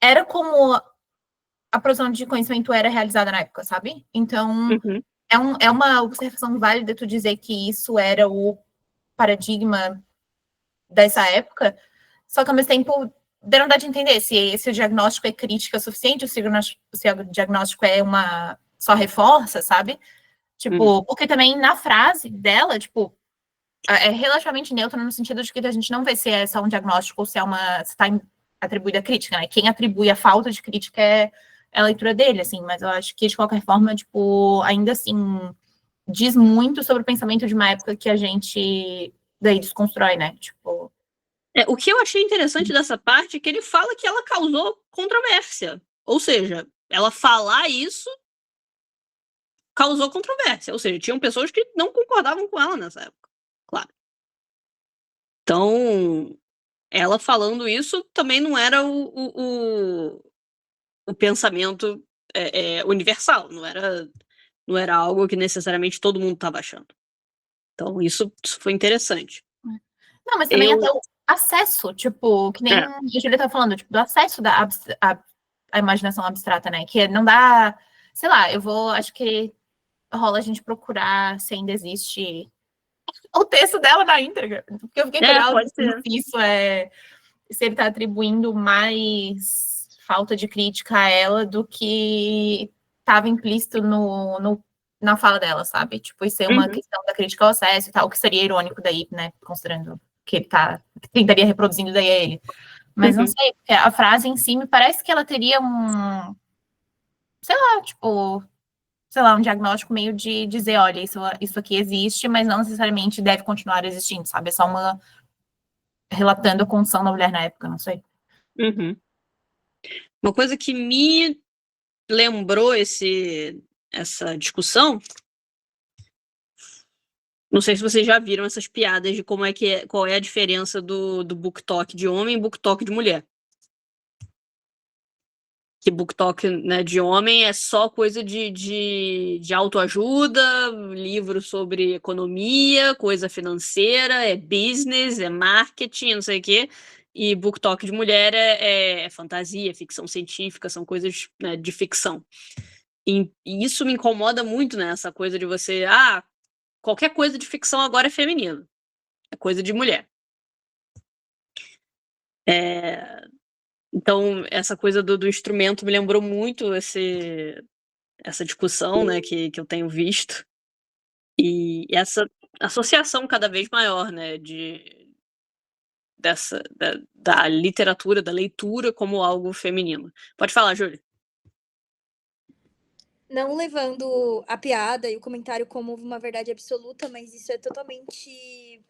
era como a produção de conhecimento era realizada na época, sabe? Então, é uma observação válida tu dizer que isso era o paradigma dessa época, só que ao mesmo tempo não dá de entender se o diagnóstico é crítica suficiente, se o diagnóstico é só reforça, sabe? Tipo, porque também na frase dela, tipo, é relativamente neutra no sentido de que a gente não vê se é só um diagnóstico ou se está atribuída a crítica, né? Quem atribui a falta de crítica é a leitura dele, assim, mas eu acho que, de qualquer forma, tipo, ainda assim, diz muito sobre o pensamento de uma época que a gente daí desconstrói, né? Tipo... O que eu achei interessante dessa parte é que ele fala que ela causou controvérsia. Ou seja, ela falar isso causou controvérsia. Ou seja, tinham pessoas que não concordavam com ela nessa época. Claro. Então, ela falando isso também não era o pensamento universal. Não era algo que necessariamente todo mundo estava achando. Então, isso foi interessante. Não, mas também até o acesso, tipo, que nem a Júlia tá falando, tipo, do acesso à imaginação abstrata, né? Que não dá, sei lá, acho que rola a gente procurar se ainda existe o texto dela na íntegra, porque eu fiquei curiosa se ele tá atribuindo mais falta de crítica a ela do que estava implícito na fala dela, sabe? Tipo, isso é uma questão da crítica ao acesso e tal, que seria irônico daí, né? Considerando que ele que estaria reproduzindo daí a ele. Mas não sei, porque a frase em si me parece que ela teria sei lá, tipo, um diagnóstico meio de dizer, olha, isso aqui existe, mas não necessariamente deve continuar existindo, sabe? É só relatando a condição da mulher na época, não sei. Uma coisa que me lembrou essa discussão, não sei se vocês já viram essas piadas de qual é a diferença do book talk de homem e book talk de mulher. Que book talk, né, de homem é só coisa de autoajuda, livro sobre economia, coisa financeira, é business, é marketing, não sei o quê. E book talk de mulher é fantasia, ficção científica, são coisas, né, de ficção. E isso me incomoda muito, né? Essa coisa de você... qualquer coisa de ficção agora é feminino. É coisa de mulher. Então, essa coisa do instrumento me lembrou muito essa discussão, né, que eu tenho visto. E essa associação cada vez maior, né, da literatura, da leitura como algo feminino. Pode falar, Júlia. Não levando a piada e o comentário como uma verdade absoluta, mas isso é totalmente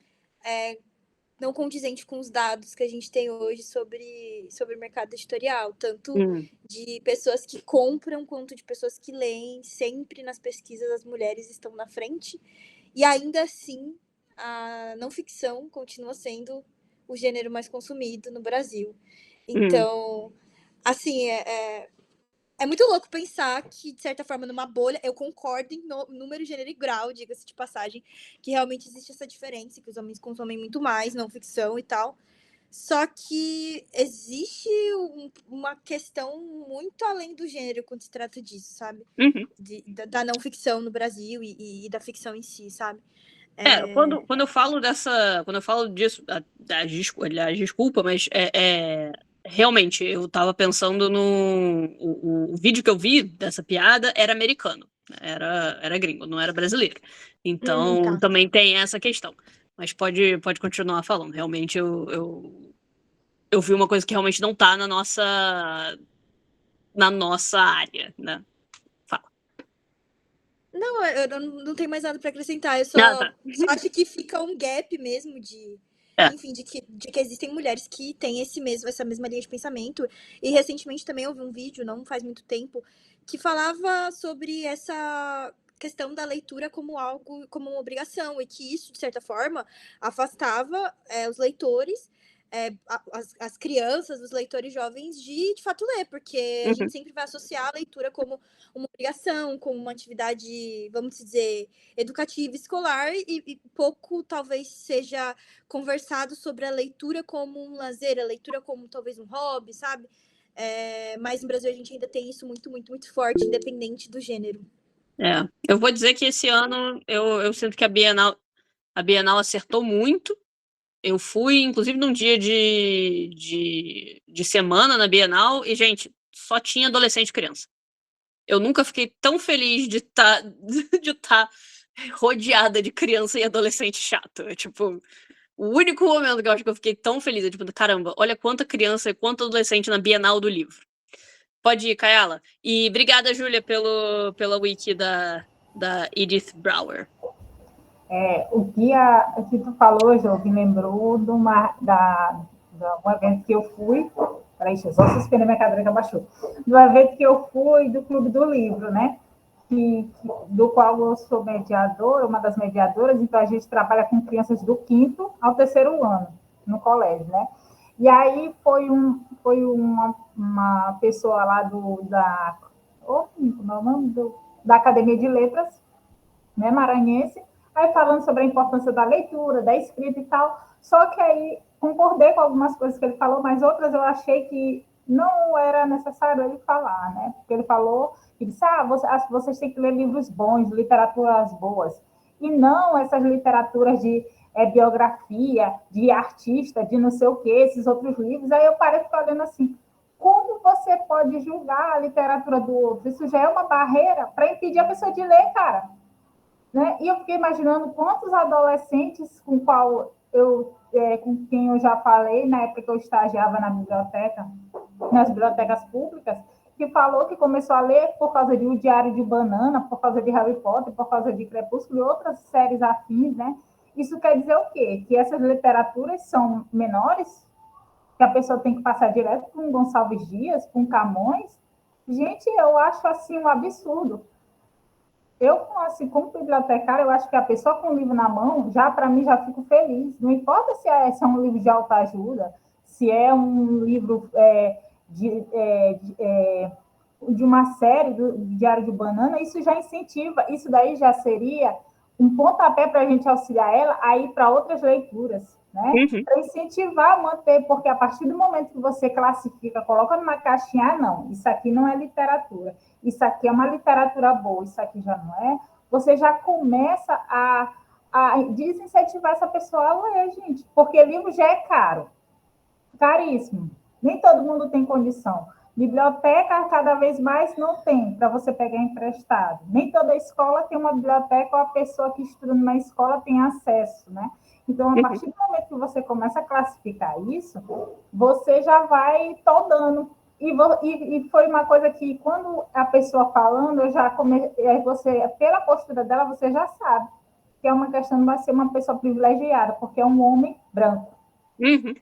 não condizente com os dados que a gente tem hoje sobre o mercado editorial, tanto de pessoas que compram quanto de pessoas que leem. Sempre nas pesquisas as mulheres estão na frente, e ainda assim a não ficção continua sendo o gênero mais consumido no Brasil. Então, assim, É muito louco pensar que, de certa forma, numa bolha, eu concordo em número, gênero e grau, diga-se de passagem, que realmente existe essa diferença, que os homens consomem muito mais não ficção e tal. Só que existe uma questão muito além do gênero quando se trata disso, sabe? Uhum. Da não ficção no Brasil e da ficção em si, sabe? Quando eu falo quando eu falo disso, aliás, desculpa, mas realmente eu tava pensando no o vídeo que eu vi dessa piada era americano, né? Era gringo, não era brasileiro. Então Tá. também tem essa questão. Mas pode continuar falando. Realmente eu vi uma coisa que realmente não tá na nossa área, né? Fala. Não, eu não tenho mais nada para acrescentar. Eu Ah, só tá. acho que fica um gap mesmo É. enfim, de que existem mulheres que têm essa mesma linha de pensamento. E recentemente também houve um vídeo, não faz muito tempo, que falava sobre essa questão da leitura como algo, como uma obrigação, e que isso, de certa forma, afastava os leitores, as crianças, os leitores jovens de fato ler, porque a Uhum. gente sempre vai associar a leitura como uma obrigação, como uma atividade, vamos dizer, educativa, escolar, e pouco talvez seja conversado sobre a leitura como um lazer, a leitura como talvez um hobby, sabe? Mas no Brasil a gente ainda tem isso muito, muito, muito forte, independente do gênero. Eu vou dizer que esse ano eu sinto que a Bienal acertou muito. Eu fui, inclusive, num dia de semana na Bienal e, gente, só tinha adolescente e criança. Eu nunca fiquei tão feliz de estar de tá rodeada de criança e adolescente chato. É tipo, o único momento que eu acho que eu fiquei tão feliz é tipo, caramba, olha quanta criança e quanto adolescente na Bienal do livro. Pode ir, Kayala. E obrigada, Júlia, pela wiki da Edith Brower. O que tu falou, Jô, me lembrou de um evento que eu fui. Peraí, deixa eu só suspender minha cadeira que abaixou. Do evento que eu fui do Clube do Livro, né? Do qual eu sou mediadora, uma das mediadoras, então a gente trabalha com crianças do 5º ao 3º ano no colégio, né? E aí foi uma pessoa lá da Academia de Letras, né, maranhense, aí falando sobre a importância da leitura, da escrita e tal, só que aí concordei com algumas coisas que ele falou, mas outras eu achei que não era necessário ele falar, né? Porque ele falou, ele disse, vocês têm que ler livros bons, literaturas boas, e não essas literaturas de biografia, de artista, de não sei o que, esses outros livros. Aí eu parei e fiquei olhando assim, como você pode julgar a literatura do outro? Isso já é uma barreira para impedir a pessoa de ler, cara. Né? E eu fiquei imaginando quantos adolescentes com quem eu já falei, na época que eu estagiava nas bibliotecas públicas, que falou que começou a ler por causa de O Diário de Banana, por causa de Harry Potter, por causa de Crepúsculo e outras séries afins, né? Isso quer dizer o quê? Que essas literaturas são menores, que a pessoa tem que passar direto com Gonçalves Dias, com Camões. Gente, eu acho assim um absurdo. Eu, assim, como bibliotecária, eu acho que a pessoa com o livro na mão, já para mim, já fico feliz. Não importa se é um livro de autoajuda, se é um livro de uma série do Diário de Banana, isso já incentiva, isso daí já seria um pontapé para a gente auxiliar ela a ir para outras leituras, né? Uhum. Para incentivar, manter, porque a partir do momento que você classifica, coloca numa caixinha, não, isso aqui não é literatura, isso aqui é uma literatura boa, isso aqui já não é, você já começa a desincentivar essa pessoa a ler, gente, porque livro já é caro, caríssimo, nem todo mundo tem condição. Biblioteca, cada vez mais, não tem para você pegar emprestado. Nem toda escola tem uma biblioteca ou a pessoa que estuda numa escola tem acesso, né? Então, a partir do momento que você começa a classificar isso, você já vai todando. E foi uma coisa que, quando a pessoa falando, eu já você, pela postura dela, você já sabe que é uma questão de ser uma pessoa privilegiada, porque é um homem branco. Uhum.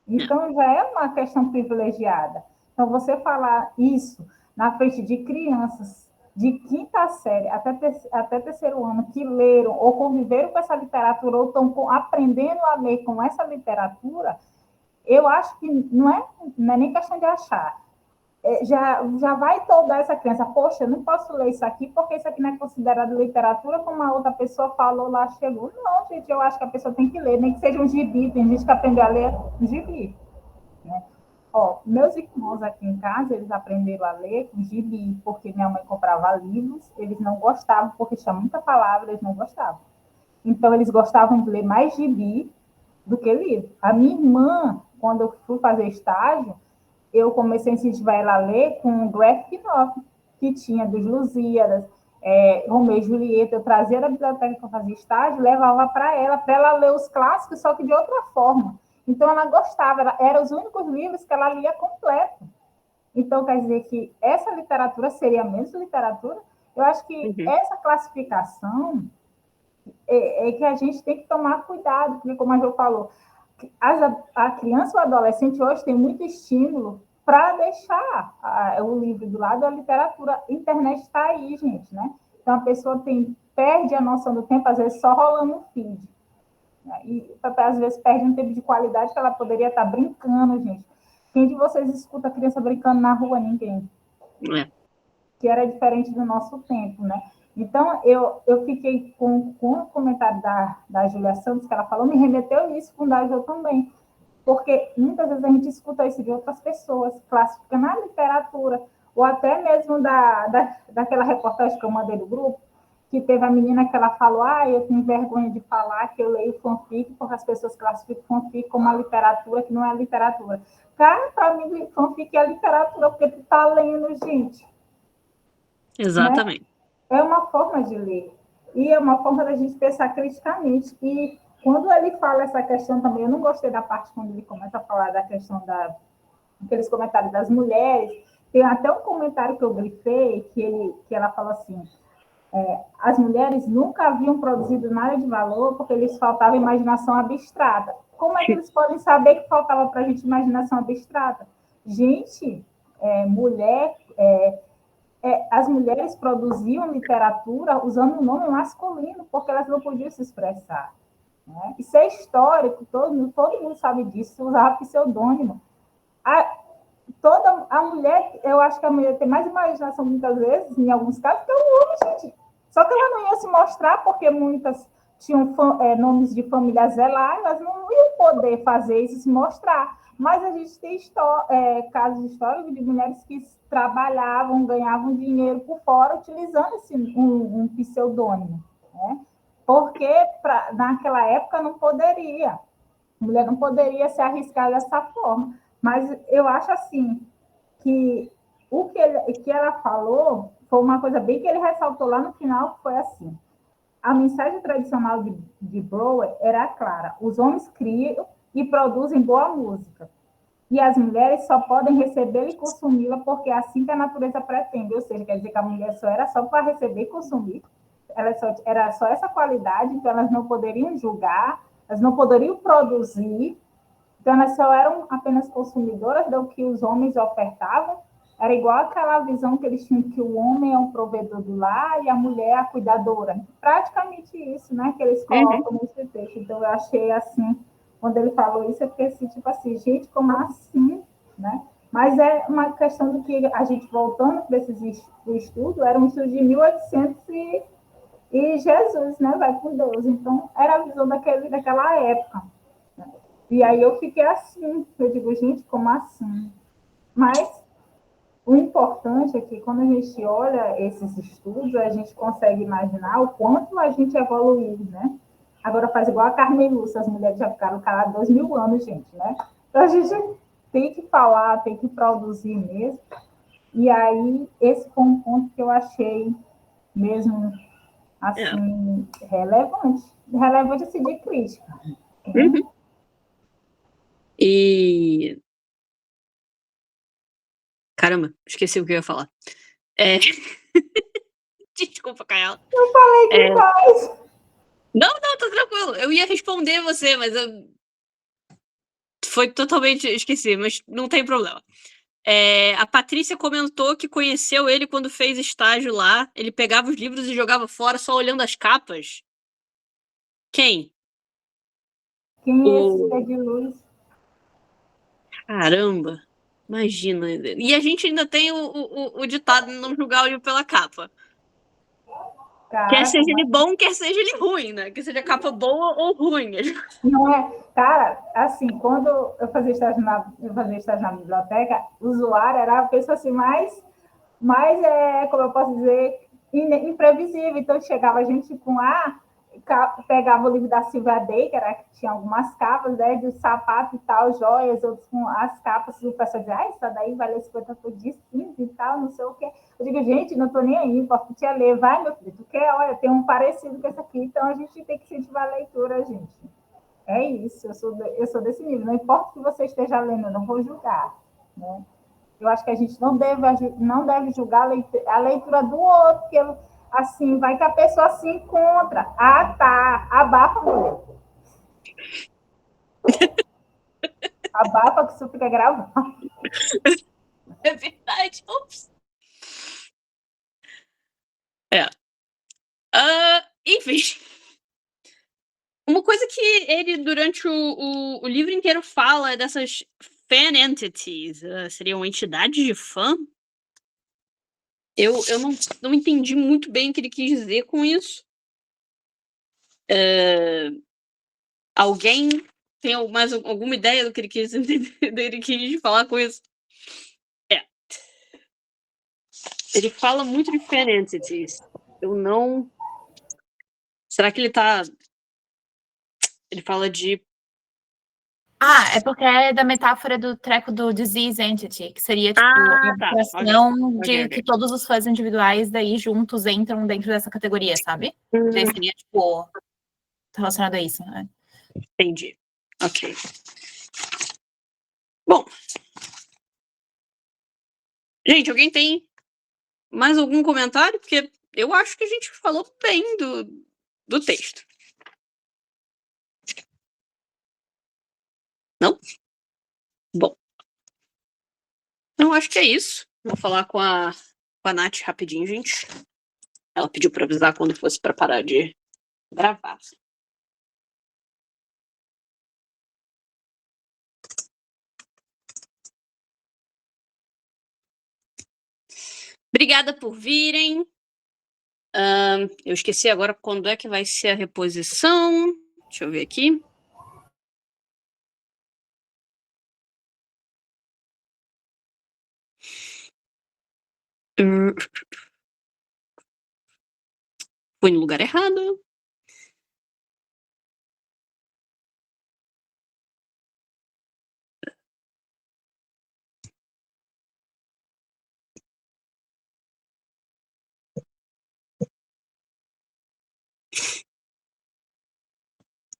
Então, já é uma questão privilegiada. Então, você falar isso na frente de crianças de 5ª série até 3º ano que leram ou conviveram com essa literatura ou estão aprendendo a ler com essa literatura, eu acho que não é nem questão de achar. já vai toda essa criança, poxa, eu não posso ler isso aqui porque isso aqui não é considerado literatura, como a outra pessoa falou lá, chegou. Não, gente, eu acho que a pessoa tem que ler, nem que seja um gibi, tem gente que aprendeu a ler um gibi, né? Ó, meus irmãos aqui em casa, eles aprenderam a ler com gibi, porque minha mãe comprava livros, eles não gostavam, porque tinha muita palavra, eles não gostavam. Então, eles gostavam de ler mais gibi do que livro. A minha irmã, quando eu fui fazer estágio, eu comecei a incentivar ela a ler com um graphic novel, que tinha dos Lusíadas, Romeu e Julieta. Eu trazia da biblioteca que eu fazia estágio, levava para ela ler os clássicos, só que de outra forma. Então, ela gostava, eram os únicos livros que ela lia completo. Então, quer dizer que essa literatura seria menos literatura? Eu acho que essa classificação é que a gente tem que tomar cuidado, porque, como a Jo falou, a criança ou adolescente hoje tem muito estímulo para deixar o livro do lado, a literatura. A internet está aí, gente, né? Então, a pessoa perde a noção do tempo, às vezes, só rolando um feed. E, às vezes, perde um tempo de qualidade que ela poderia estar brincando, gente. Quem de vocês escuta a criança brincando na rua? Ninguém. Que era diferente do nosso tempo, né? Então, eu fiquei com o comentário da Júlia Santos, que ela falou, me remeteu isso com o da Jo também, porque muitas vezes a gente escuta isso de outras pessoas, classificando a literatura, ou até mesmo daquela reportagem que eu mandei do grupo, que teve a menina que ela falou, eu tenho vergonha de falar que eu leio fanfic, porque as pessoas classificam fanfic como uma literatura que não é literatura. Cara, para mim, fanfic é literatura, porque tu tá lendo, gente. Exatamente. Né? É uma forma de ler. E é uma forma da gente pensar criticamente. E quando ele fala essa questão também, eu não gostei da parte quando ele começa a falar da questão daqueles comentários das mulheres. Tem até um comentário que eu grifei, que ela fala assim, as mulheres nunca haviam produzido nada de valor porque lhes faltava imaginação abstrata. Como é que eles podem saber que faltava para a gente imaginação abstrata? Gente, mulher... as mulheres produziam literatura usando o nome masculino, porque elas não podiam se expressar. Né? Isso é histórico, todo mundo sabe disso, usava pseudônimo. A mulher, eu acho que a mulher tem mais imaginação, muitas vezes, em alguns casos, que o homem, gente. Só que ela não ia se mostrar, porque muitas tinham nomes de família zelar, elas não iam poder fazer isso, se mostrar. Mas a gente tem casos históricos de mulheres que trabalhavam, ganhavam dinheiro por fora, utilizando um pseudônimo. Né? Porque naquela época não poderia. A mulher não poderia se arriscar dessa forma. Mas eu acho assim, que o que ela falou foi uma coisa bem que ele ressaltou lá no final, que foi assim. A mensagem tradicional de Brouwer era clara. Os homens criam e produzem boa música. E as mulheres só podem recebê-la e consumi-la porque é assim que a natureza pretende. Ou seja, quer dizer que a mulher só era só para receber e consumir. Era só essa qualidade, então elas não poderiam julgar, elas não poderiam produzir. Então, elas só eram apenas consumidoras do que os homens ofertavam. Era igual aquela visão que eles tinham que o homem é um provedor do lar e a mulher é a cuidadora. Praticamente isso, né, que eles colocam nesse texto. Então, eu achei assim, quando ele falou isso, eu fiquei assim, tipo assim, gente, como assim? Né? Mas é uma questão do que a gente, voltando para esses estudos, era um estudo de 1800 e Jesus, né, vai com Deus. Então, era a visão daquela época. E aí eu fiquei assim, eu digo, gente, como assim? Mas o importante é que quando a gente olha esses estudos, a gente consegue imaginar o quanto a gente evoluiu, né? Agora faz igual a Carmen Lúcia, as mulheres já ficaram caladas 2000 anos, gente, né? Então a gente tem que falar, tem que produzir mesmo. E aí esse foi um ponto que eu achei mesmo, assim, relevante. Relevante, assim, de crítica. Né? E... Caramba, esqueci o que eu ia falar. Desculpa, Kaela. Eu falei demais. Não, tá tranquilo. Eu ia responder você, mas foi totalmente... Esqueci, mas não tem problema. A Patrícia comentou que conheceu ele quando fez estágio lá. Ele pegava os livros e jogava fora só olhando as capas. Quem? Quem é esse de luz? Caramba. Imagina. E a gente ainda tem o ditado não julgar o livro pela capa. Cara, Quer seja ele bom, quer seja ele ruim, né? Que seja capa boa ou ruim. não é, cara, assim, quando eu fazia estágio na biblioteca, o usuário era a pessoa assim mais como eu posso dizer, imprevisível. Então chegava a gente com pegava o livro da Silvia Day, que tinha algumas capas, né, de sapato e tal, joias, outros com as capas, e o pessoal dizia, essa daí vale 50 por dia, 15 e tal, não sei o quê. Eu digo, gente, não estou nem aí, importante é ler, vai, meu filho, tu quer, olha, tem um parecido com esse aqui, então a gente tem que incentivar a leitura, gente. É isso, eu sou desse nível, não importa o que você esteja lendo, eu não vou julgar, né? Eu acho que a gente não deve julgar a leitura do outro, porque assim, vai que a pessoa se encontra. Ah, tá. Abafa, mulher. Abafa que isso fica gravado. É verdade. Ops. Enfim. Uma coisa que ele, durante o livro inteiro, fala é dessas fan entities. Seriam entidades de fã? Eu não entendi muito bem o que ele quis dizer com isso. Alguém tem mais alguma ideia do que ele quis entender, do que ele quis falar com isso? Ele fala muito de fan entities. Eu não... Será que ele tá... Ele fala de... É porque é da metáfora do treco do disease entity, que seria, tipo, a tá. abstração Ok. que todos os fãs individuais daí juntos entram dentro dessa categoria, sabe? Daí seria, tipo, relacionado a isso, né? Entendi. Ok. Bom. Gente, alguém tem mais algum comentário? Porque eu acho que a gente falou bem do texto. Não? Bom. Então, acho que é isso. Vou falar com a Nath rapidinho, gente. Ela pediu para avisar quando fosse para parar de gravar. Obrigada por virem. Eu esqueci agora quando é que vai ser a reposição. Deixa eu ver aqui. Fui no lugar errado.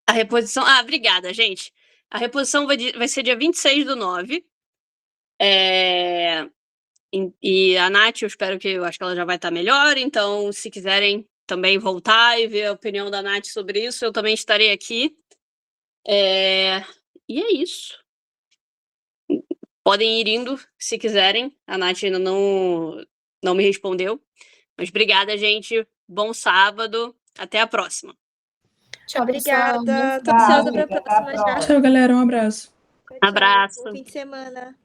A reposição... obrigada, gente. A reposição vai ser dia 26/9. E a Nath, eu acho que ela já vai estar melhor, então se quiserem também voltar e ver a opinião da Nath sobre isso, eu também estarei aqui. E é isso. Podem ir indo se quiserem. A Nath ainda não me respondeu. Mas obrigada, gente. Bom sábado. Até a próxima. Tchau, pessoal. Obrigada. Tô ansiosa pra próxima já. Tchau, galera. Um abraço. Tchau, Abraço. bom fim de semana.